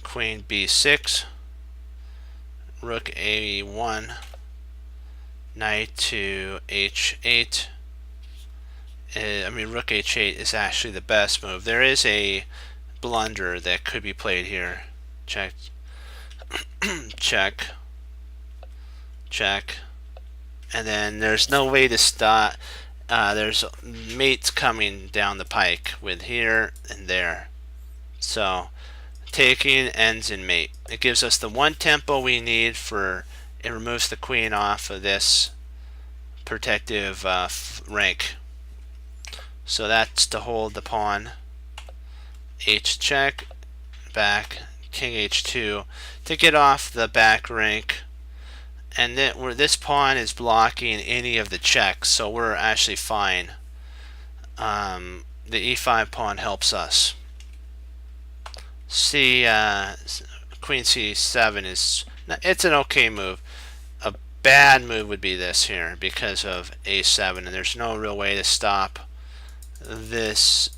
Queen b6, rook a1, knight to h8. Rook h8 is actually the best move. There is a blunder that could be played here. Check, check, check, and then there's no way to stop. There's mates coming down the pike with here and there. So taking ends in mate. It gives us the one tempo we need for, it removes the queen off of this protective rank. So that's to hold the pawn. H check, back, king h2 to get off the back rank. And then where this pawn is blocking any of the checks, so we're actually fine. The e5 pawn helps us. Queen c7 is, it's an okay move. A bad move would be this here because of a7, and there's no real way to stop this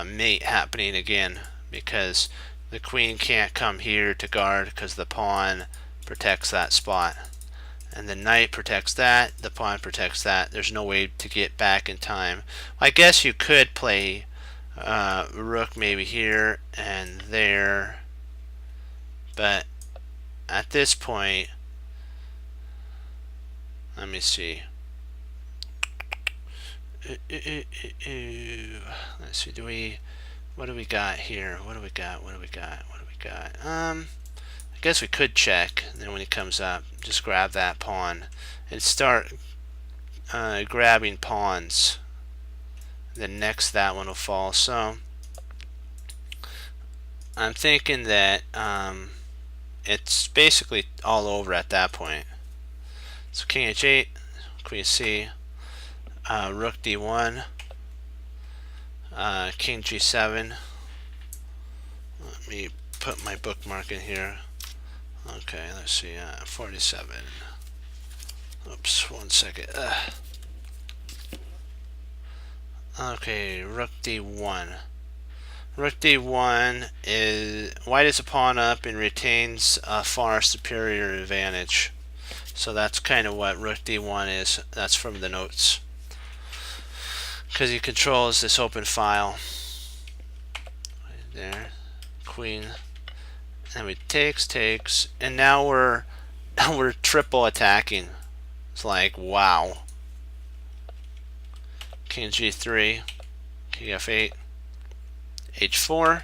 mate happening again, because the queen can't come here to guard because the pawn protects that spot, and the knight protects that, the pawn protects that. There's no way to get back in time. I guess you could play rook maybe here and there, but at this point, let me see. Let's see, what do we got here? What do we got? I guess we could check, and then when he comes up, just grab that pawn and start grabbing pawns. Then next that one will fall. So I'm thinking that it's basically all over at that point. So king h8, queen c, rook d1, king g7. Let me put my bookmark in here. Okay, let's see, 47. Oops, 1 second. Okay, rook d1. Rook d1 is, white is a pawn up and retains a far superior advantage. So that's kind of what rook d1 is. That's from the notes. Because he controls this open file. Right there. Queen. And we takes, and now we're triple attacking. It's like, wow. King g3, king f8, h4,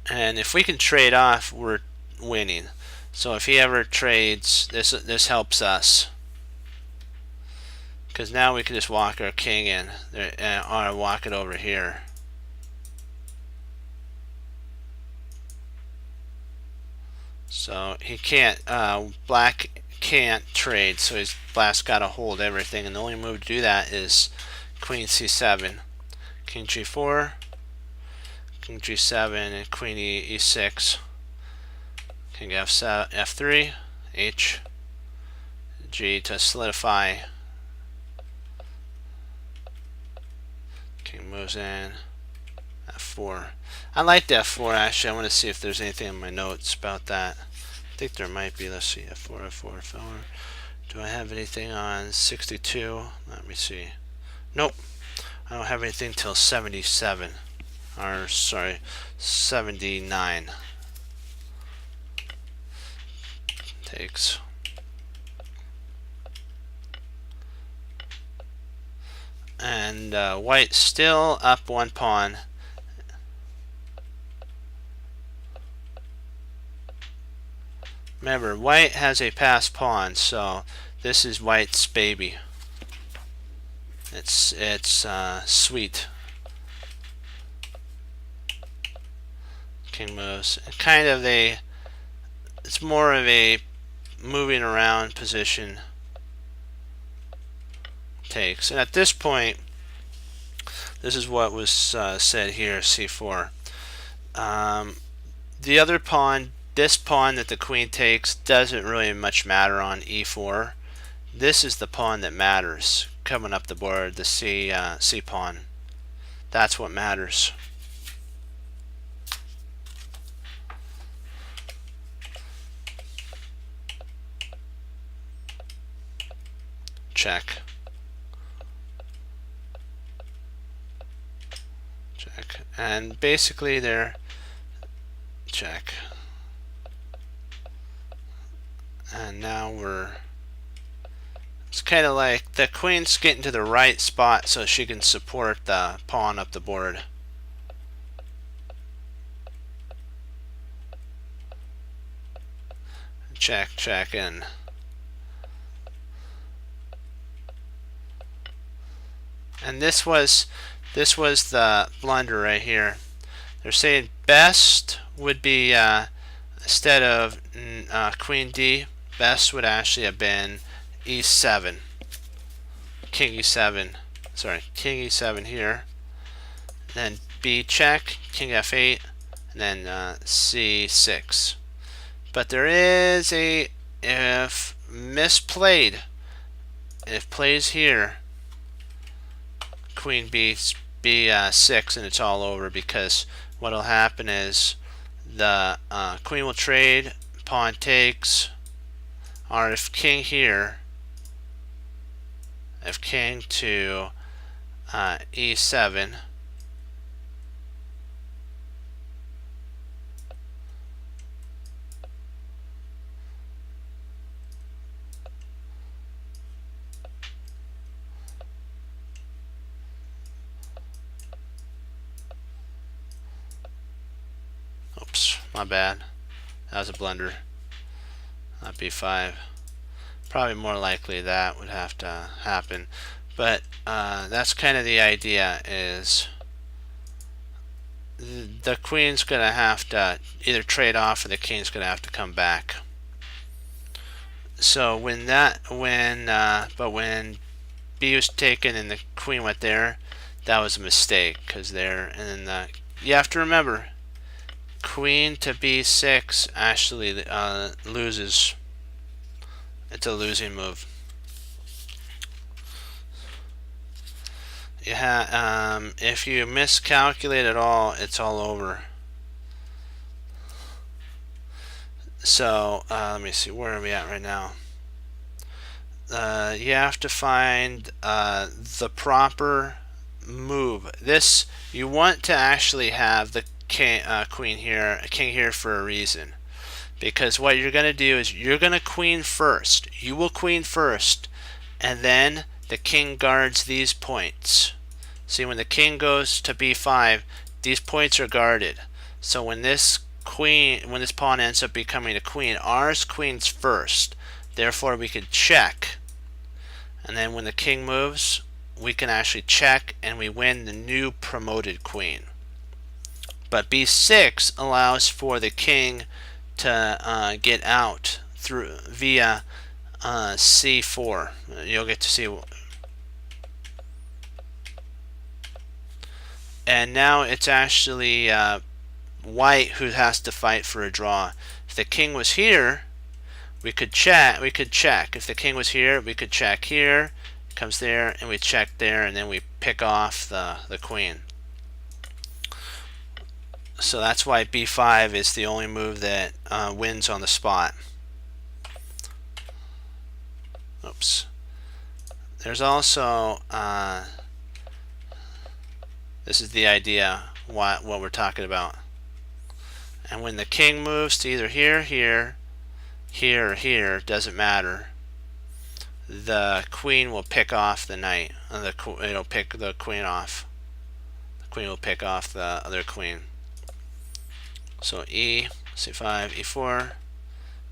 and if we can trade off, we're winning. So if he ever trades, this helps us, because now we can just walk our king in, or walk it over here. So he can't, black can't trade, so black's got to hold everything, and the only move to do that is queen c7, king g4, king g7, and queen e6, king f3, h, g to solidify. King moves in, f4. I like the f4 actually. I want to see if there's anything in my notes about that. I think there might be. Let's see, f4, f4, f4. Do I have anything on 62? Let me see. Nope. I don't have anything till 77. Or, sorry, 79. Takes. And white still up 1 pawn. Remember, white has a passed pawn, so this is white's baby. It's sweet. King moves. Kind of it's more of a moving around position. Takes. And at this point, this is what was said here, c4. The other pawn, this pawn that the queen takes, doesn't really much matter on e4. This is the pawn that matters coming up the board, the c pawn. That's what matters. Check. Check. And basically they're check. And now it's kind of like the queen's getting to the right spot so she can support the pawn up the board. Check, check, and And this was the blunder right here. They're saying best would be instead of Queen D, best would actually have been E7, King E7. Sorry, King E7 here. Then B check, King F8, and then C6. But there is a, if misplayed, if plays here, Queen B6, and it's all over, because what'll happen is the queen will trade, pawn takes, or if king here, if king to E7, oops, my bad, that was a blunder, not B5. Probably more likely that would have to happen, but that's kind of the idea, is the queen's gonna have to either trade off or the king's gonna have to come back. So when B was taken and the queen went there, that was a mistake, because there, and then you have to remember, queen to B6 actually loses. It's a losing move. If you miscalculate at all, it's all over. So let me see, where are we at right now? You have to find the proper move. This, you want to actually have the king here for a reason, because what you're going to do is you're going to queen first. You will queen first, and then the king guards these points. See, when the king goes to B5, these points are guarded. So when this pawn ends up becoming a queen, ours queen's first. Therefore, we could check. And then when the king moves, we can actually check, and we win the new promoted queen. But B6 allows for the king to get out through via C4. You'll get to see. And now it's actually white who has to fight for a draw. If the king was here, we could check. If the king was here, we could check here. Comes there, and we check there, and then we pick off the queen. So that's why B5 is the only move that wins on the spot. Oops. There's also this is the idea what we're talking about. And when the king moves to either here, here, here, or here, doesn't matter, the queen will pick off the knight. It'll pick the queen off. The queen will pick off the other queen. So E, C5, E4,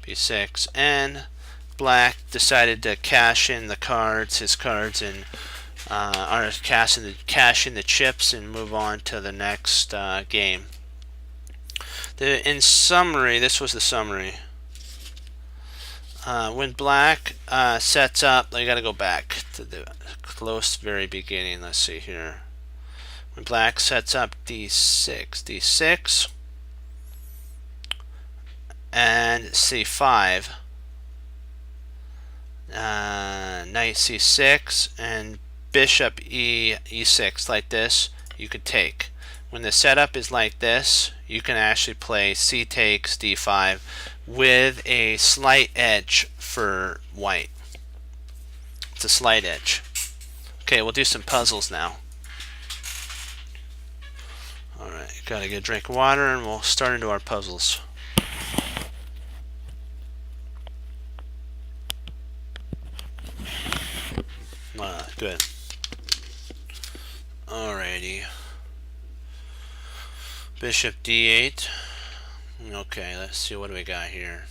B6, and black decided to cash in the cards, his cards, and or cash in the chips, and move on to the next game. In summary, this was the summary. When black sets up, I gotta go back to the close very beginning. Let's see here. When black sets up D6, and C5, knight C6, and bishop E6 like this, you could take. When the setup is like this, you can actually play C takes D5 with a slight edge for white. It's a slight edge. Okay, we'll do some puzzles now. Alright, gotta get a drink of water, and we'll start into our puzzles. Good. Alrighty. Bishop D8. Okay, let's see, what do we got here?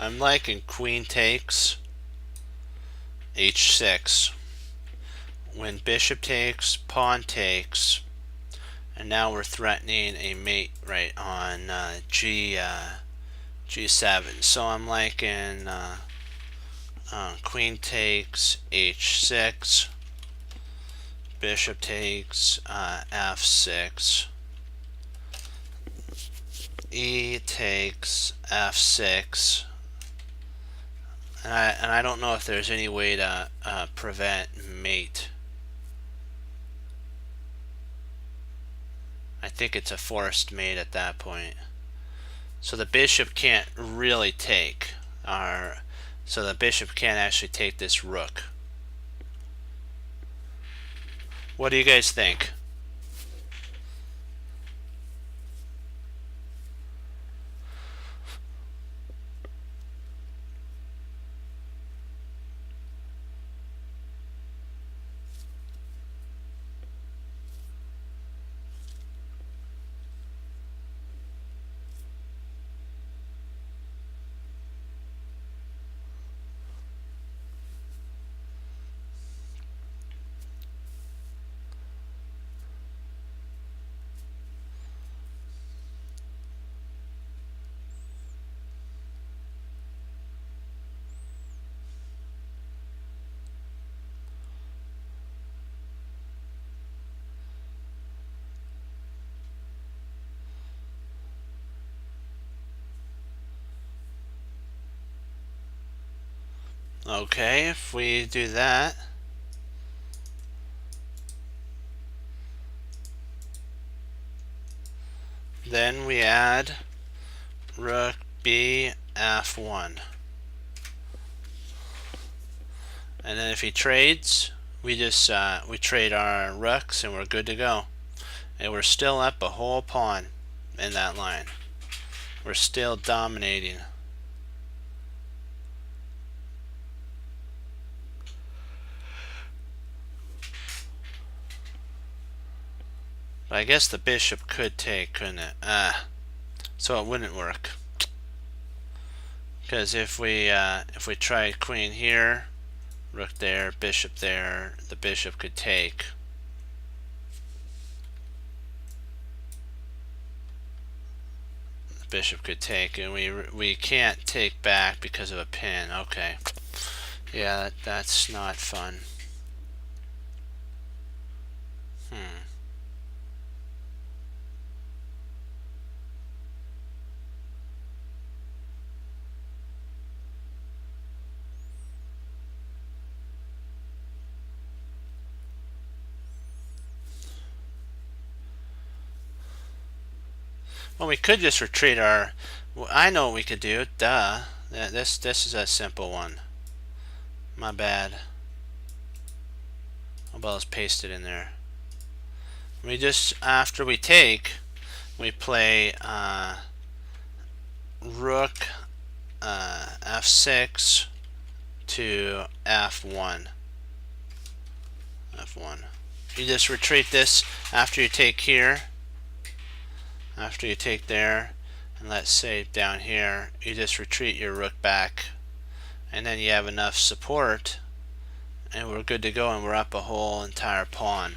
I'm liking queen takes, h6. When bishop takes, pawn takes, and now we're threatening a mate right on g7. So I'm liking queen takes, h6, bishop takes, f6, e takes, f6, and I don't know if there's any way to prevent mate. I think it's a forced mate at that point. So the bishop can't really take so the bishop can't actually take this rook. What do you guys think? Okay, if we do that, then we add rook b f1. And then if he trades, we just we trade our rooks and we're good to go. And we're still up a whole pawn in that line. We're still dominating. But I guess the bishop could take, couldn't it? So it wouldn't work. Because if we tried queen here, rook there, bishop there, the bishop could take. The bishop could take, and we can't take back because of a pin. Okay. Yeah, that's not fun. Well, we could just retreat our... Well, I know what we could do. Duh. This is a simple one. My bad. How about let's paste it in there. We just, after we take, we play rook f6 to f1. f1. You just retreat this after you take here. After you take there, and let's say down here, you just retreat your rook back, and then you have enough support, and we're good to go, and we're up a whole entire pawn.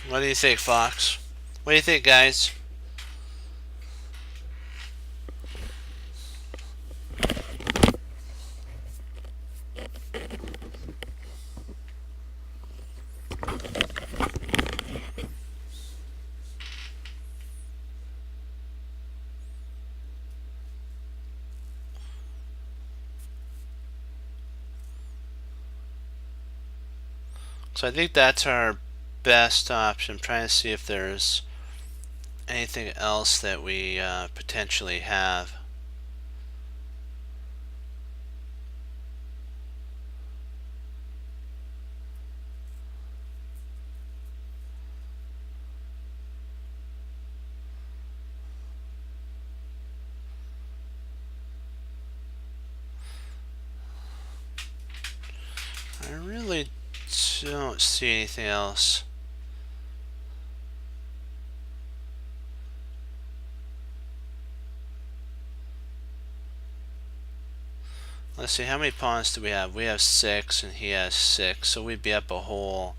What do you think, Fox? What do you think, guys? So I think that's our best option. I'm trying to see if there's anything else that we potentially have. I really don't see anything else. Let's see, how many pawns do we have? We have 6 and he has 6, so we'd be up a whole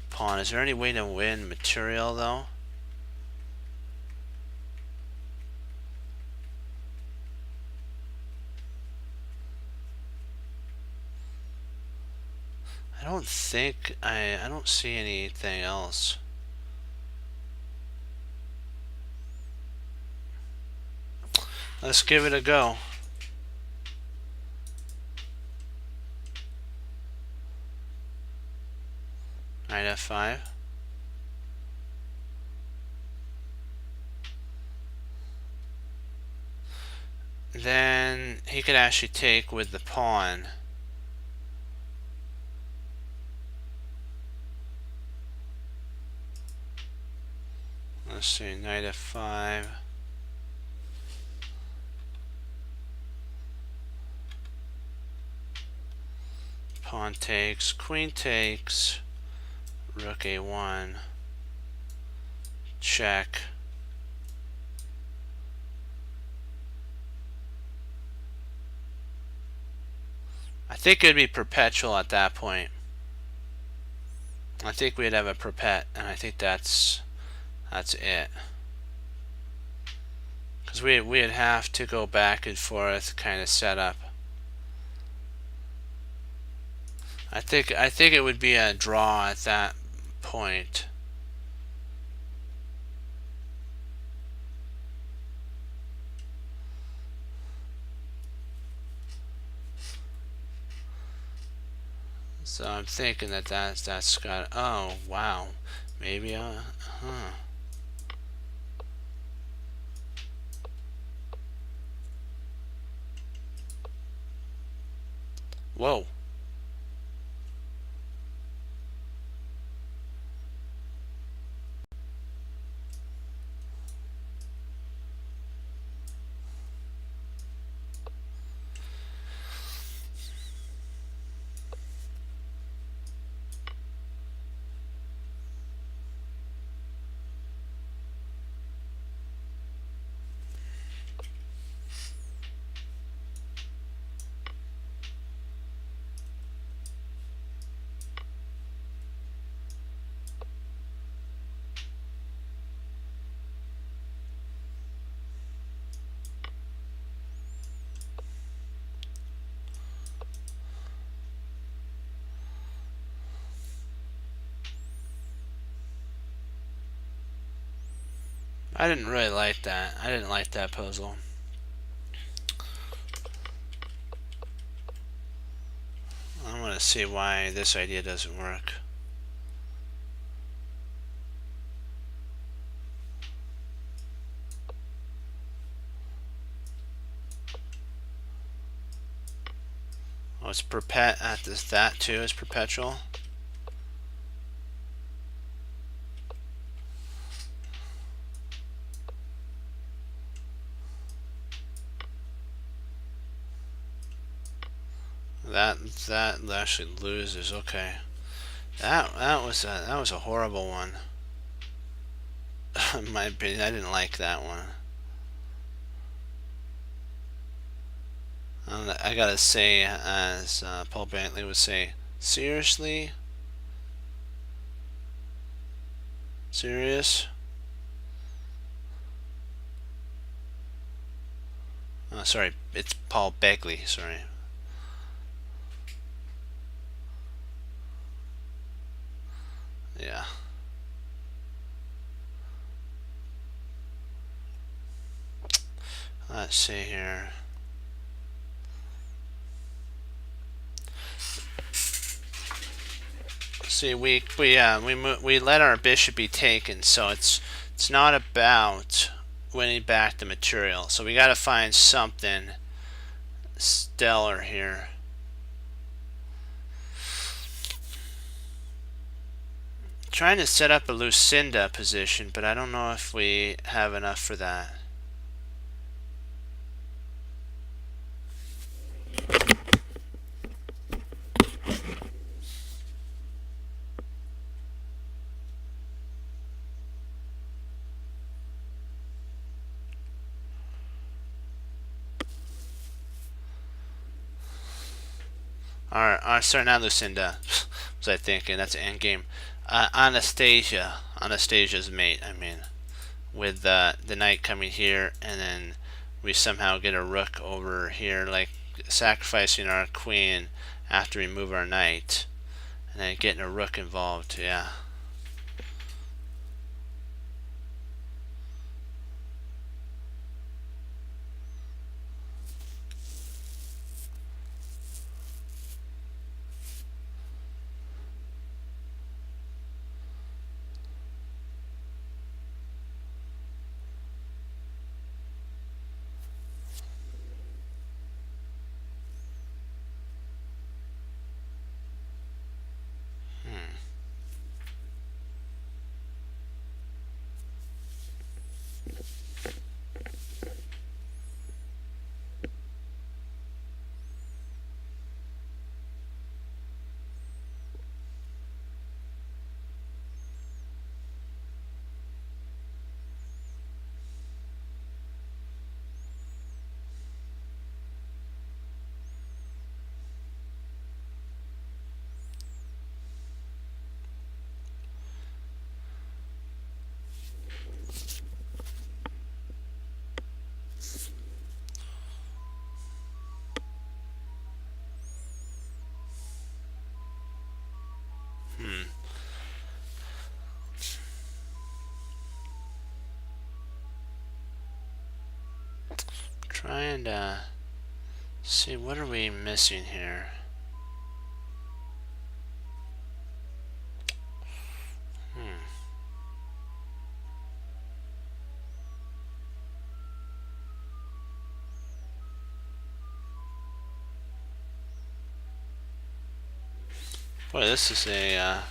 pawn. Is there any way to win material though? I don't think I don't see anything else. Let's give it a go. Knight f5. Then he could actually take with the pawn. Let's see, knight f5. Pawn takes, queen takes, rook a1, check. I think it'd be perpetual at that point. I think we'd have a perpet, and I think that's it. Because we'd have to go back and forth kind of setup. I think it would be a draw at that point. So I'm thinking that's got. Oh wow, maybe Whoa. I didn't really like that. I didn't like that puzzle. I want to see why this idea doesn't work. Oh, it's that too is perpetual. That actually loses. Okay, that was a horrible one. In my opinion, I didn't like that one. I gotta say, as Paul Brantley would say, seriously, serious. Oh, sorry, it's Paul Begley. Sorry. Yeah. Let's see here. See, we let our bishop be taken, so it's not about winning back the material. So we got to find something stellar here. Trying to set up a Lucinda position, but I don't know if we have enough for that. Sorry, not Lucinda. Was I thinking? That's endgame. Anastasia. Anastasia's mate, I mean. With the knight coming here, and then we somehow get a rook over here, like sacrificing our queen after we move our knight, and then getting a rook involved. Yeah. Trying to see, what are we missing here? Boy, this is a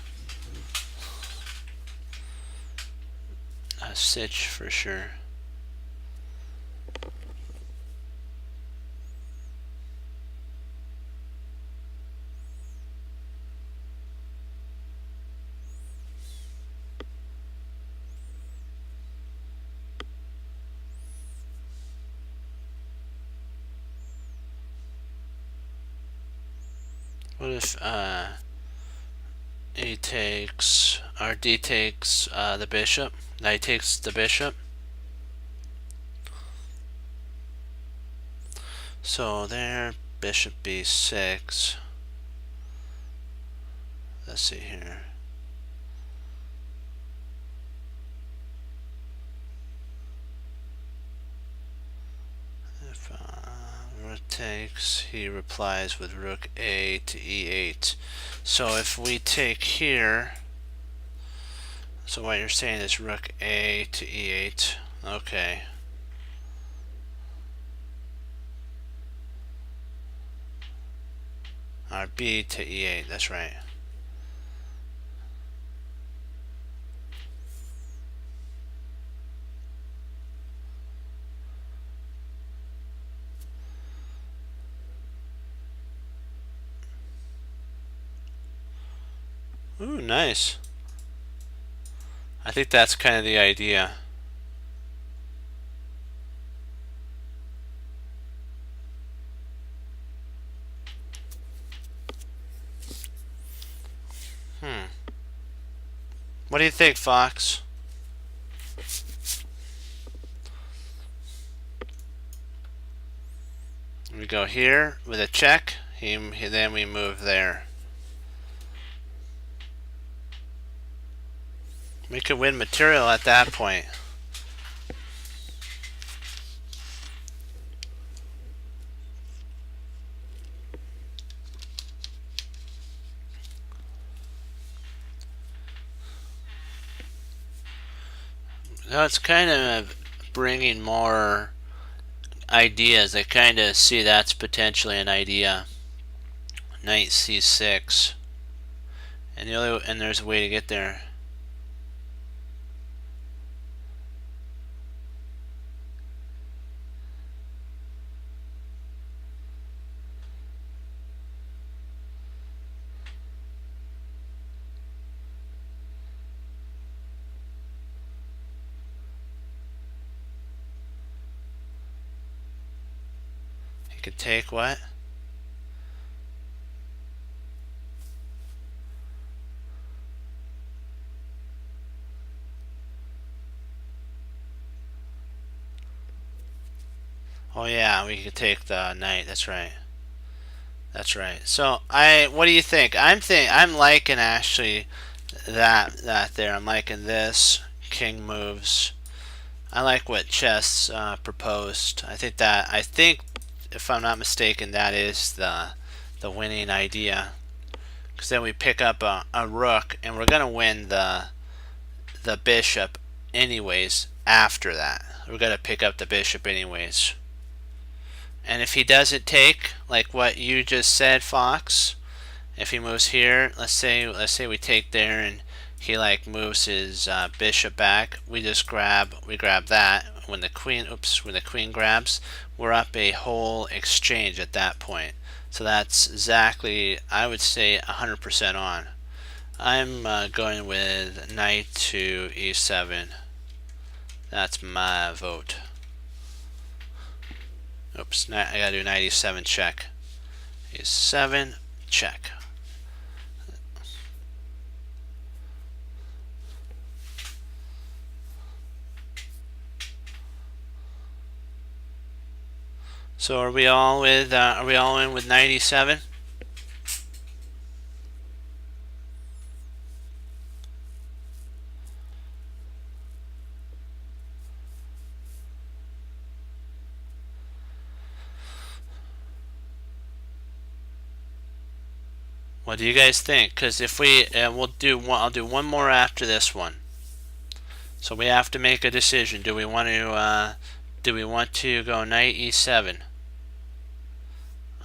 sitch for sure. What if A takes, or D takes the bishop, knight takes the bishop? So there, bishop b6. Let's see here. If rook takes, he replies with rook a to e8. So if we take here, so what you're saying is rook a to e8. Okay. Or b to e8, that's right. Ooh, nice. I think that's kind of the idea. What do you think, Fox? We go here with a check, then we move there. We could win material at that point. No, it's kind of bringing more ideas. I kind of see that's potentially an idea. Knight c6, and there's a way to get there. You could take what? Oh yeah, we could take the knight. That's right. That's right. So what do you think? I'm liking actually that there. I'm liking this. King moves. I like what chess proposed. I think if I'm not mistaken, that is the winning idea. Because then we pick up a rook, and we're gonna win the bishop anyways. After that, we're gonna pick up the bishop anyways. And if he doesn't take, like what you just said, Fox, if he moves here, let's say we take there, and he like moves his bishop back, we grab that. When the queen grabs, we're up a whole exchange at that point. So that's exactly, I would say, 100% on. I'm going with knight to e7. That's my vote. Oops, I gotta do knight e7 check. e7 check. So are we all in with knight e7? What do you guys think? Because if I'll do one more after this one. So we have to make a decision. Do we want to go knight e7?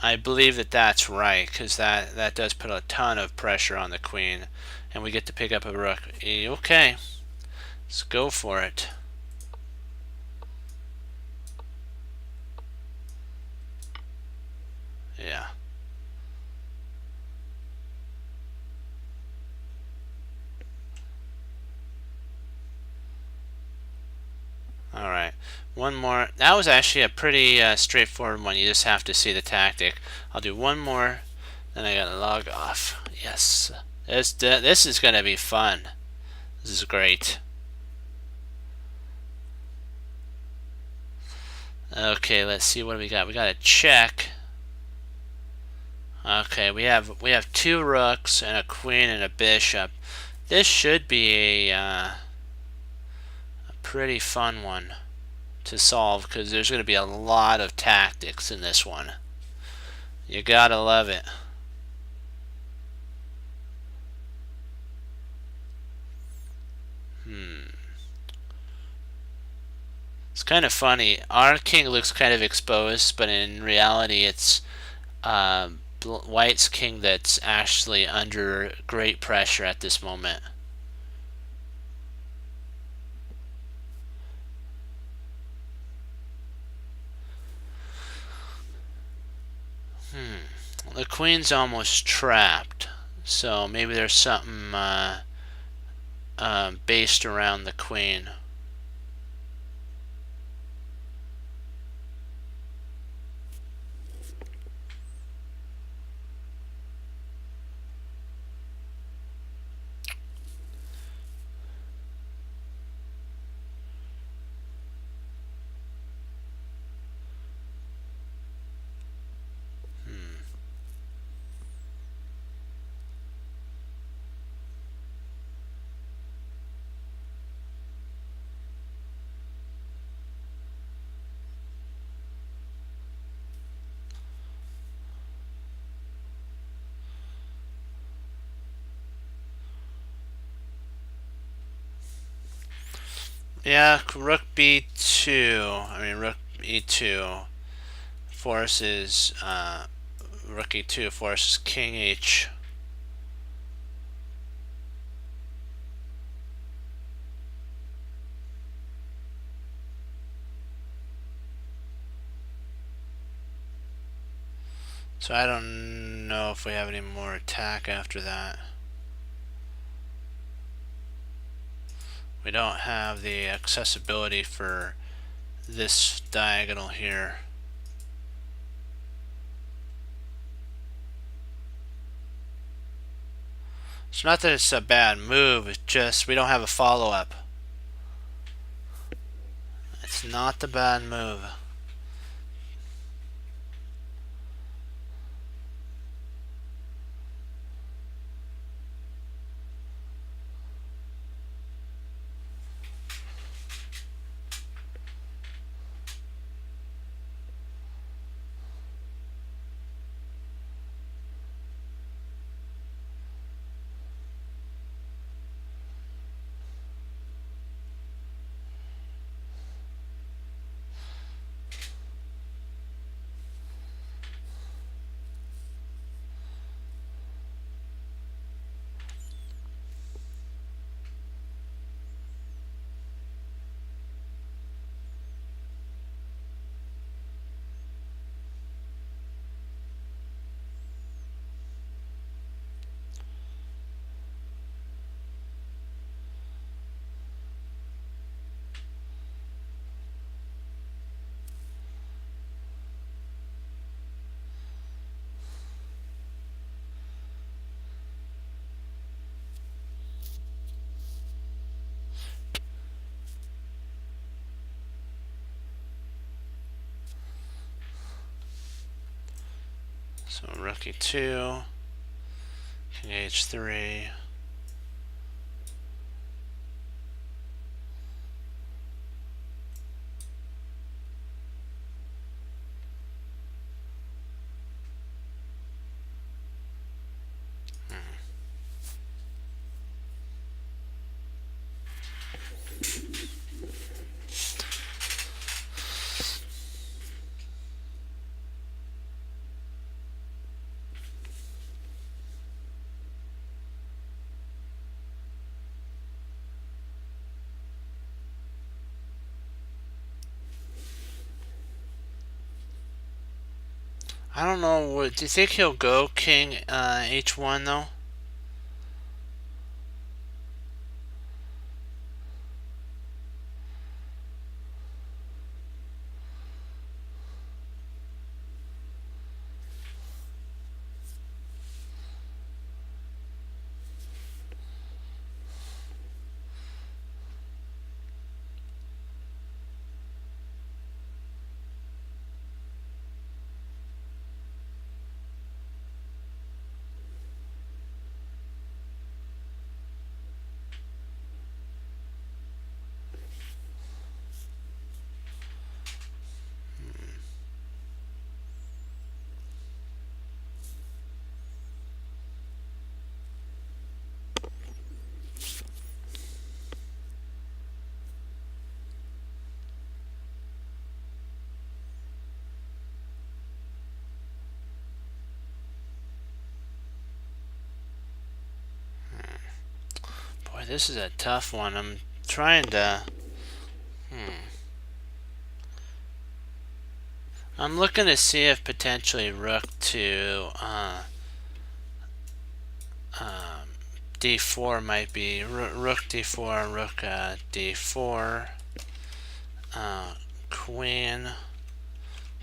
I believe that that's right, because that does put a ton of pressure on the queen, and we get to pick up a rook. Okay, let's go for it. Yeah. All right. One more. That was actually a pretty straightforward one. You just have to see the tactic. I'll do one more, then I gotta log off. Yes. This is gonna be fun. This is great. Okay, let's see what we got. We got a check. Okay, we have two rooks and a queen and a bishop. This should be a pretty fun one to solve, because there's going to be a lot of tactics in this one. You gotta love it. It's kind of funny. Our king looks kind of exposed, but in reality, it's White's king that's actually under great pressure at this moment. The queen's almost trapped, so maybe there's something based around the queen. Yeah, rook b2. I mean, rook e2 forces rook e2 forces king h. So I don't know if we have any more attack after that. We don't have the accessibility for this diagonal here. It's not that it's a bad move, it's just we don't have a follow-up. It's not the bad move. So rook e2, king h3. I don't know. Do you think he'll go king h1 though? Boy, this is a tough one. I'm trying to... I'm looking to see if potentially rook to d4 might be rook d4, rook d4,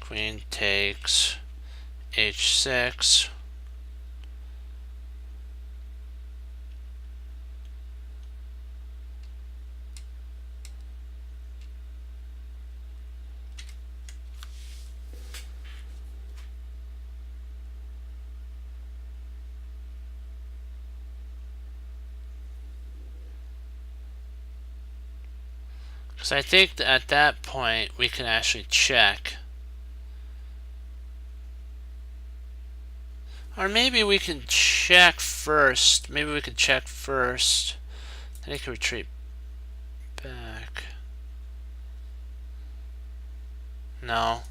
queen takes h6. Because I think that at that point we can actually check. Or maybe we can check first. Maybe we can check first. Then he can retreat back. No.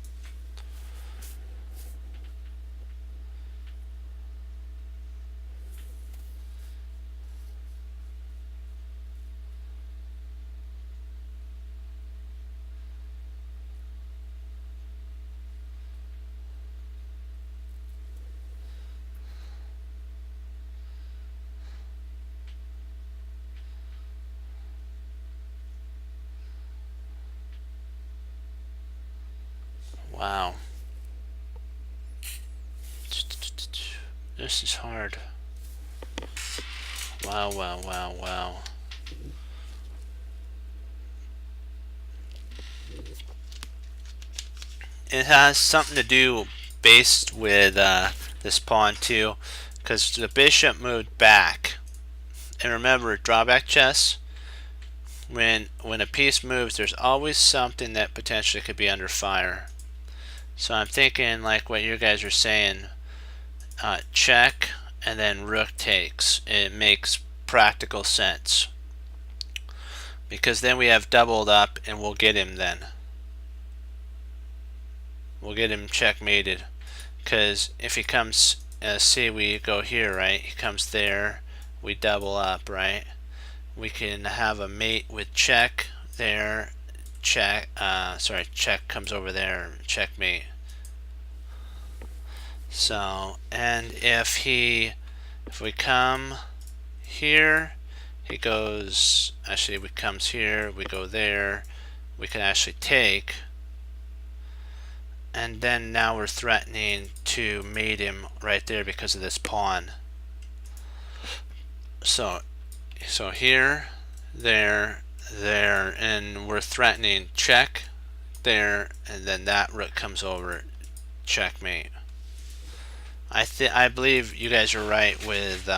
Wow. This is hard. Wow, wow, wow, wow. It has something to do based with this pawn too, because the bishop moved back. And remember, drawback chess, when a piece moves, there's always something that potentially could be under fire. So I'm thinking like what you guys are saying, check and then rook takes. It makes practical sense. Because then we have doubled up and we'll get him then. We'll get him checkmated. Because if he comes, see we go here, right? He comes there, we double up, right? We can have a mate with check there, check, sorry, check comes over there, checkmate. So, and if we come here, he goes, actually we comes here, we go there, we can actually take, and then now we're threatening to mate him right there because of this pawn. So here, there, and we're threatening check there, and then that rook comes over, checkmate. I believe you guys are right with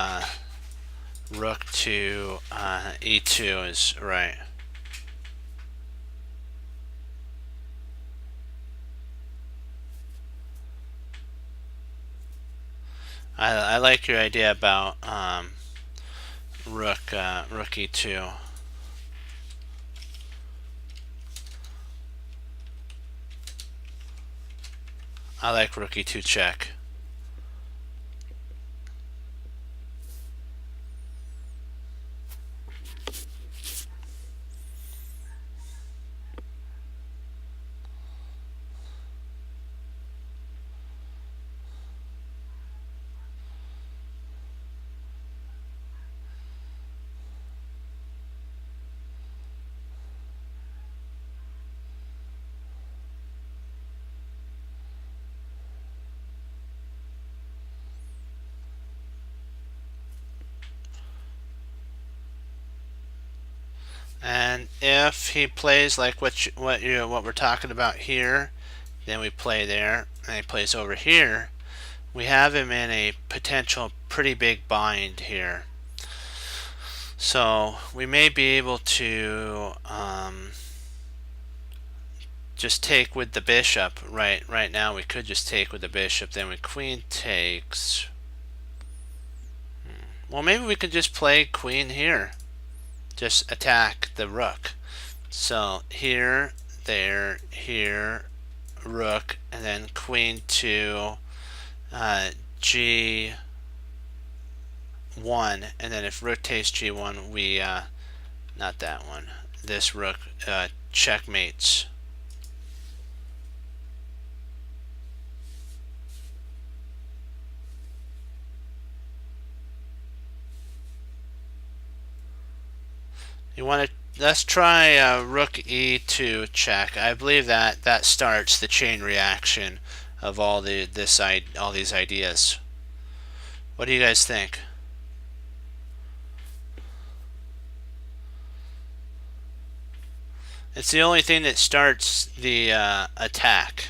rook to e2 is right. I like your idea about rook e2. I like rook e2 check. And if he plays like what we're talking about here, then we play there, and he plays over here, we have him in a potential pretty big bind here. So we may be able to just take with the bishop. Right now we could just take with the bishop, then when queen takes, well, maybe we could just play queen here, just attack the rook. So here, there, here, rook, and then queen to g1, and then if rook takes g1, we not that one, this rook checkmates. You want to, let's try rook e2 check. I believe that starts the chain reaction of all these ideas. What do you guys think? It's the only thing that starts the attack.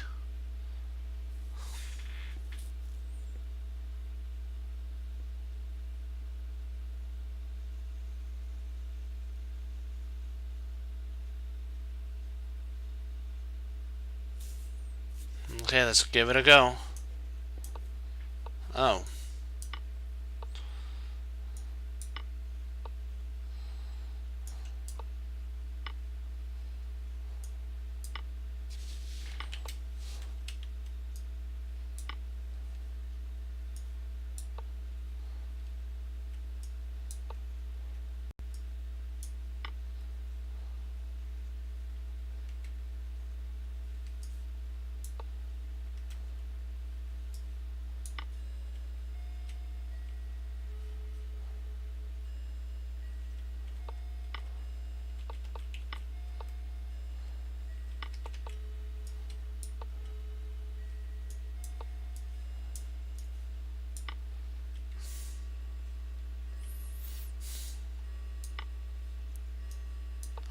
Okay, let's give it a go. Oh.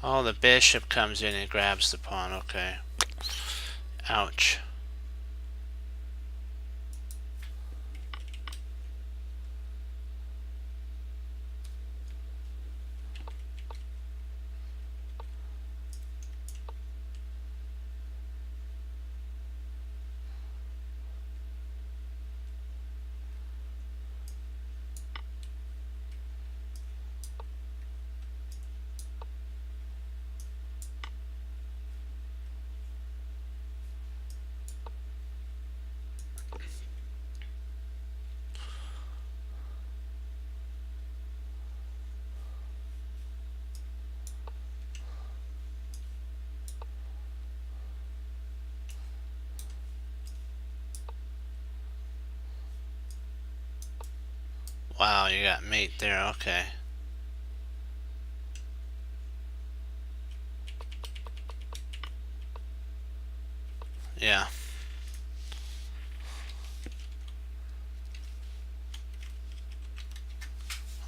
Oh, the bishop comes in and grabs the pawn. Okay. Ouch. Wow, you got mate there. Okay. Yeah.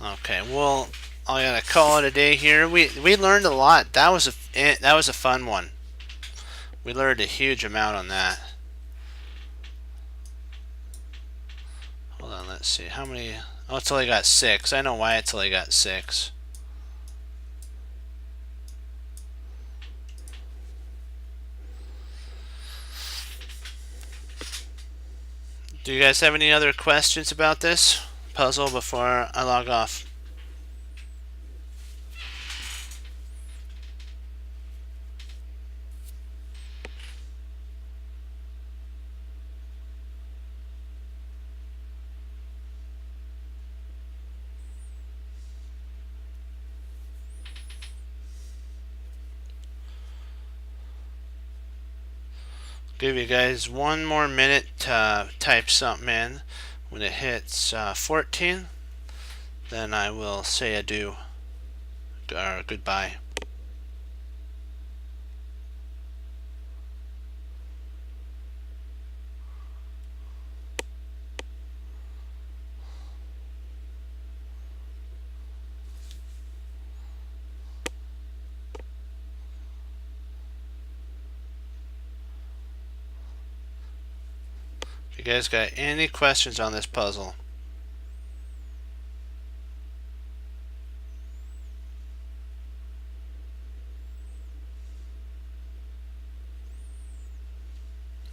Okay. Well, I gotta call it a day here. We learned a lot. That was a fun one. We learned a huge amount on that. let's see, how many? Oh, it's only got 6. I know why it's only got 6. Do you guys have any other questions about this puzzle before I log off? Give you guys one more minute to type something in. When it hits 14, then I will say adieu or goodbye. If you guys got any questions on this puzzle?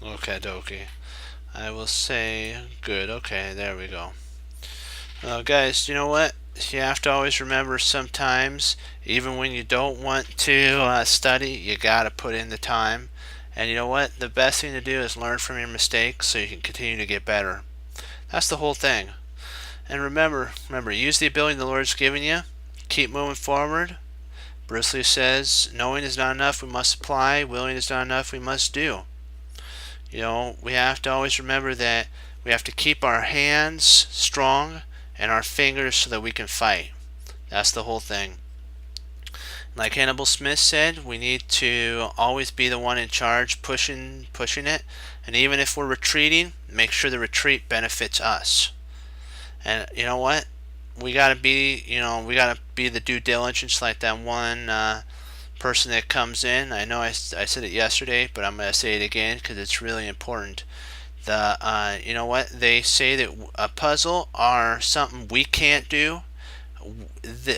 Okay, dokie. I will say good. Okay, there we go. Guys, you know what? You have to always remember sometimes, even when you don't want to study, you got to put in the time. And you know what? The best thing to do is learn from your mistakes so you can continue to get better. That's the whole thing. And remember, use the ability the Lord's given you. Keep moving forward. Bruce Lee says, knowing is not enough, we must apply. Willing is not enough, we must do. You know, we have to always remember that we have to keep our hands strong and our fingers so that we can fight. That's the whole thing. Like Hannibal Smith said, we need to always be the one in charge, pushing it. And even if we're retreating, make sure the retreat benefits us. And you know what? We gotta be the due diligence, like that one person that comes in. I know I said it yesterday, but I'm gonna say it again because it's really important. You know what? They say that a puzzle are something we can't do.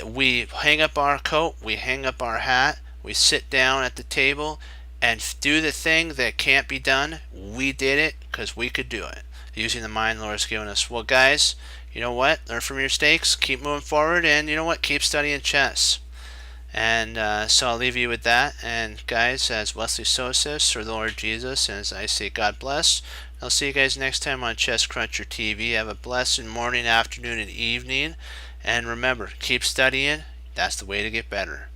We hang up our coat, we hang up our hat, we sit down at the table and do the thing that can't be done. We did it because we could do it using the mind the Lord's given us. Well, guys, you know what? Learn from your mistakes, keep moving forward, and you know what? Keep studying chess. And so I'll leave you with that. And guys, as Wesley So says, or the Lord Jesus, and as I say, God bless. I'll see you guys next time on Chess Cruncher TV. Have a blessed morning, afternoon, and evening. And remember, keep studying. That's the way to get better.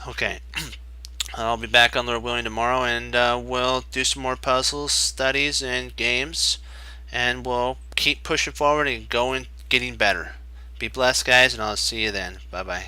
Okay. I'll be back on Lord willing tomorrow, and we'll do some more puzzles, studies, and games. And we'll keep pushing forward and getting better. Be blessed, guys, and I'll see you then. Bye-bye.